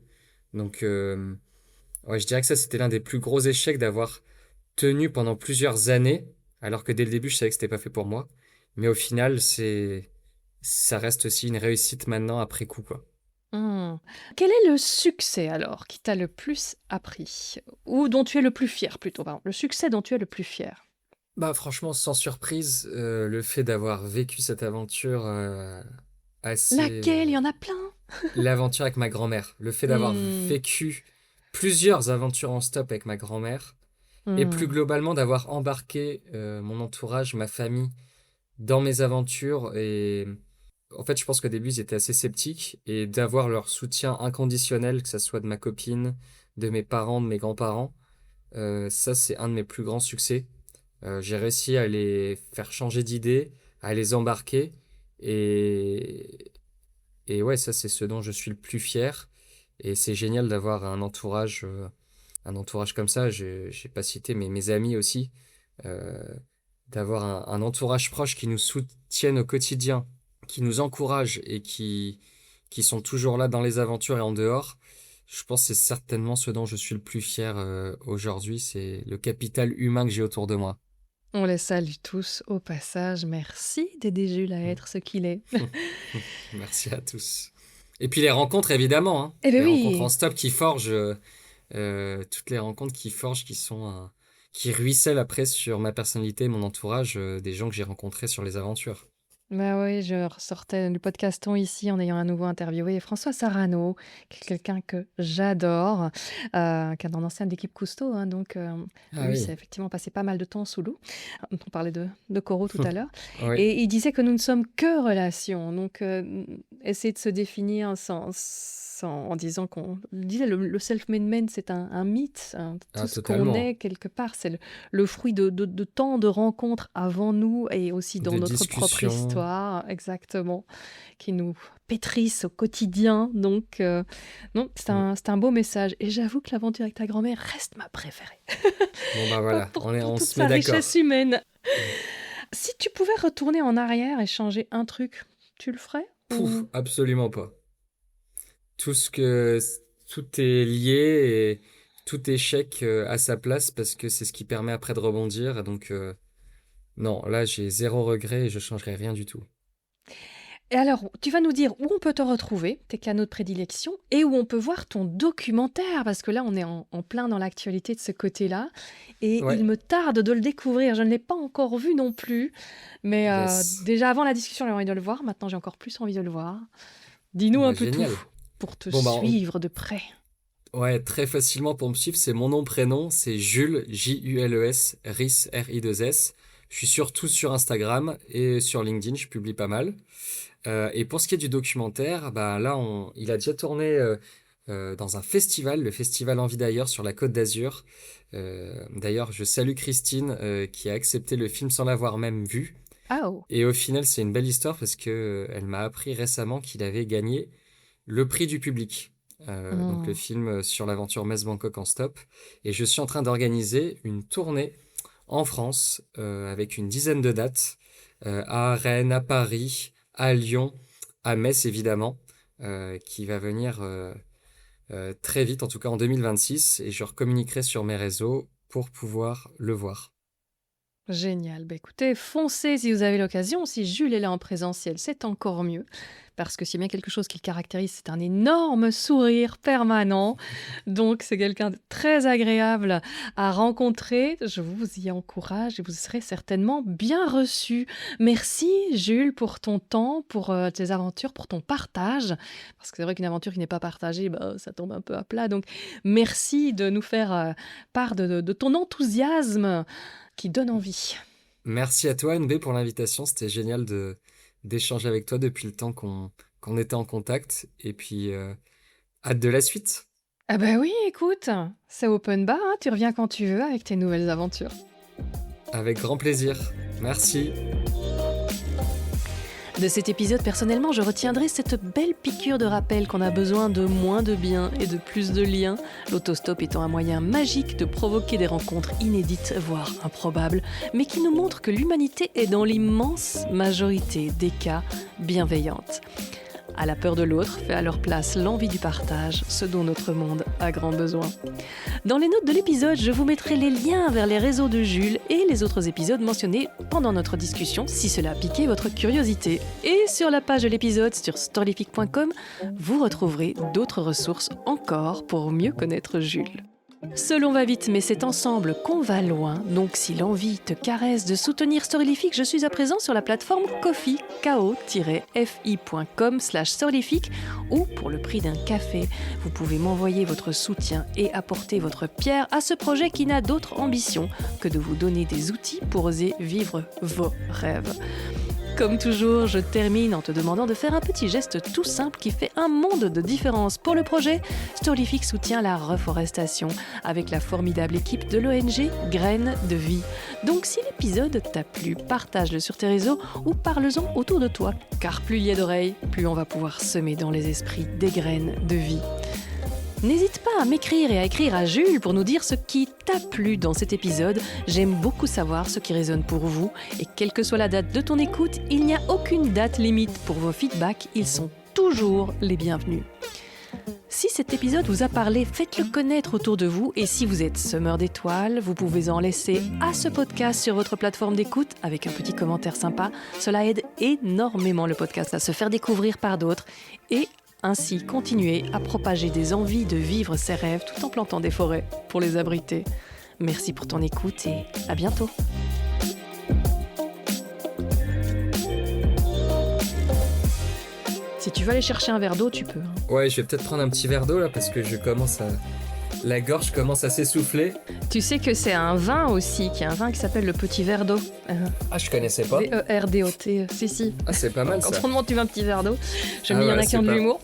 Donc, ouais, je dirais que ça, c'était l'un des plus gros échecs d'avoir tenu pendant plusieurs années, alors que dès le début, je savais que c'était pas fait pour moi. Mais au final, ça reste aussi une réussite maintenant après coup, quoi. Hmm. Quel est le succès alors qui t'a le plus appris? Ou dont tu es le plus fier plutôt, pardon. Le succès dont tu es le plus fier. Bah, franchement, sans surprise, le fait d'avoir vécu cette aventure assez Laquelle? Il y en a plein. L'aventure avec ma grand-mère. Le fait d'avoir Hmm. vécu plusieurs aventures en stop avec ma grand-mère et plus Hmm. globalement d'avoir embarqué mon entourage, ma famille dans mes aventures. Et en fait, je pense qu'au début, ils étaient assez sceptiques et d'avoir leur soutien inconditionnel, que ça soit de ma copine, de mes parents, de mes grands-parents, ça, c'est un de mes plus grands succès. J'ai réussi à les faire changer d'idée, à les embarquer. Et, et ouais, ça, c'est ce dont je suis le plus fier. Et c'est génial d'avoir un entourage comme ça. J'ai pas cité, mais mes amis aussi. Euh, D'avoir un entourage proche qui nous soutienne au quotidien, qui nous encourage et qui sont toujours là dans les aventures et en dehors. Je pense que c'est certainement ce dont je suis le plus fier aujourd'hui. C'est le capital humain que j'ai autour de moi. On les salue tous au passage. Merci d'aider Jules à être ce qu'il est. Merci à tous. Et puis les rencontres, évidemment, hein. Eh bien Les rencontres en oui. stop qui forgent, toutes les rencontres qui forgent, qui ruissellent après sur ma personnalité et mon entourage, des gens que j'ai rencontrés sur les aventures. Bah oui, je ressortais du podcaston ici en ayant à nouveau interviewé François Sarano, qui est quelqu'un que j'adore, qui est un ancien de l'équipe Cousteau, hein, donc Ah lui, c'est oui. effectivement passé pas mal de temps sous l'eau. On parlait de coraux tout à l'heure. Oui, Et il disait que nous ne sommes que relations. Donc, essayer de se définir en disant qu'on... Il disait le self-made man, c'est un mythe. Hein. Tout ah, ce qu'on totalement. est, quelque part, c'est le fruit de tant de rencontres avant nous et aussi dans De notre propre discussion. histoire, exactement, qui nous pétrissent au quotidien. Donc, non, Mm. c'est un beau message. Et j'avoue que l'aventure avec ta grand-mère reste ma préférée. Bon, bah voilà, Pour on toute se met sa richesse d'accord. humaine. Mm. Si tu pouvais retourner en arrière et changer un truc, tu le ferais Pouf, ou... absolument pas. Tout ce que, tout est lié et tout échec à sa place parce que c'est ce qui permet après de rebondir. Et donc, non, là, j'ai zéro regret et je changerai rien du tout. Et alors, tu vas nous dire où on peut te retrouver, tes canaux de prédilection, et où on peut voir ton documentaire, parce que là, on est en plein dans l'actualité de ce côté-là, et il Ouais, me tarde de le découvrir. Je ne l'ai pas encore vu non plus, mais yes. déjà avant la discussion, j'ai envie de le voir. Maintenant, j'ai encore plus envie de le voir. Dis-nous un Bah, peu tout génial. pour te Bon, bah, suivre de près. ouais, très facilement pour me suivre, c'est mon nom, prénom, c'est Jules, Jules, Ris, R-I-2-S. Je suis surtout sur Instagram et sur LinkedIn, je publie pas mal. Et pour ce qui est du documentaire, bah là, il a déjà tourné dans un festival, le festival Envie d'ailleurs sur la Côte d'Azur. D'ailleurs, je salue Christine qui a accepté le film sans l'avoir même vu. Ah oh. Et au final, c'est une belle histoire parce que elle m'a appris récemment qu'il avait gagné le prix du public. Donc le Hmm. film sur l'aventure Metz-Bangkok en stop. Et je suis en train d'organiser une tournée en France avec une dizaine de dates à Rennes, à Paris, à Lyon, à Metz évidemment, qui va venir très vite, en tout cas en 2026. Et je recommuniquerai sur mes réseaux pour pouvoir le voir. Génial. Bah, écoutez, foncez si vous avez l'occasion. Si Jules est là en présentiel, c'est encore mieux. Parce que s'il y a bien quelque chose qui le caractérise, c'est un énorme sourire permanent. Donc, c'est quelqu'un de très agréable à rencontrer. Je vous y encourage et vous serez certainement bien reçu. Merci, Jules, pour ton temps, pour tes aventures, pour ton partage. Parce que c'est vrai qu'une aventure qui n'est pas partagée, bah, ça tombe un peu à plat. Donc, merci de nous faire part de ton enthousiasme qui donne envie. Merci à toi, NB, pour l'invitation. C'était génial d'échanger avec toi depuis le temps qu'on était en contact. Et puis, hâte de la suite. Ah bah oui, écoute, c'est open bar, hein, tu reviens quand tu veux avec tes nouvelles aventures. Avec grand plaisir. Merci. De cet épisode, personnellement, je retiendrai cette belle piqûre de rappel qu'on a besoin de moins de bien et de plus de liens, l'autostop étant un moyen magique de provoquer des rencontres inédites, voire improbables, mais qui nous montre que l'humanité est dans l'immense majorité des cas bienveillante. À la peur de l'autre fait à leur place l'envie du partage, ce dont notre monde a grand besoin. Dans les notes de l'épisode, je vous mettrai les liens vers les réseaux de Jules et les autres épisodes mentionnés pendant notre discussion si cela a piqué votre curiosité. Et sur la page de l'épisode sur storyfic.com, vous retrouverez d'autres ressources encore pour mieux connaître Jules. Selon va vite, mais c'est ensemble qu'on va loin. Donc si l'envie te caresse de soutenir Storylifique, je suis à présent sur la plateforme Ko-fi, ko-fi.com/Storylifique, où pour le prix d'un café, vous pouvez m'envoyer votre soutien et apporter votre pierre à ce projet qui n'a d'autre ambition que de vous donner des outils pour oser vivre vos rêves. Comme toujours, je termine en te demandant de faire un petit geste tout simple qui fait un monde de différence. Pour le projet, Storylifique soutient la reforestation avec la formidable équipe de l'ONG Graines de Vie. Donc si l'épisode t'a plu, partage-le sur tes réseaux ou parle-en autour de toi, car plus il y a d'oreilles, plus on va pouvoir semer dans les esprits des graines de vie. N'hésite pas à m'écrire et à écrire à Jules pour nous dire ce qui t'a plu dans cet épisode. J'aime beaucoup savoir ce qui résonne pour vous. Et quelle que soit la date de ton écoute, il n'y a aucune date limite pour vos feedbacks. Ils sont toujours les bienvenus. Si cet épisode vous a parlé, faites-le connaître autour de vous. Et si vous êtes semeur d'étoiles, vous pouvez en laisser à ce podcast sur votre plateforme d'écoute avec un petit commentaire sympa. Cela aide énormément le podcast à se faire découvrir par d'autres et ainsi continuer à propager des envies de vivre ses rêves tout en plantant des forêts pour les abriter. Merci pour ton écoute et à bientôt. Si tu veux aller chercher un verre d'eau, tu peux. Ouais, je vais peut-être prendre un petit verre d'eau là parce que la gorge commence à s'essouffler. Tu sais que c'est un vin aussi, qu'il y a un vin qui s'appelle le petit verre d'eau. Ah, je connaissais pas. V-E-R-D-O-T, si. Ah, c'est pas mal ça. Quand on demande tu veux un petit verre d'eau, je me dis il y en a qui ont de l'humour.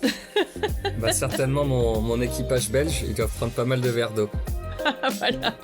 Bah certainement mon équipage belge, ils doivent prendre pas mal de verres d'eau. Voilà.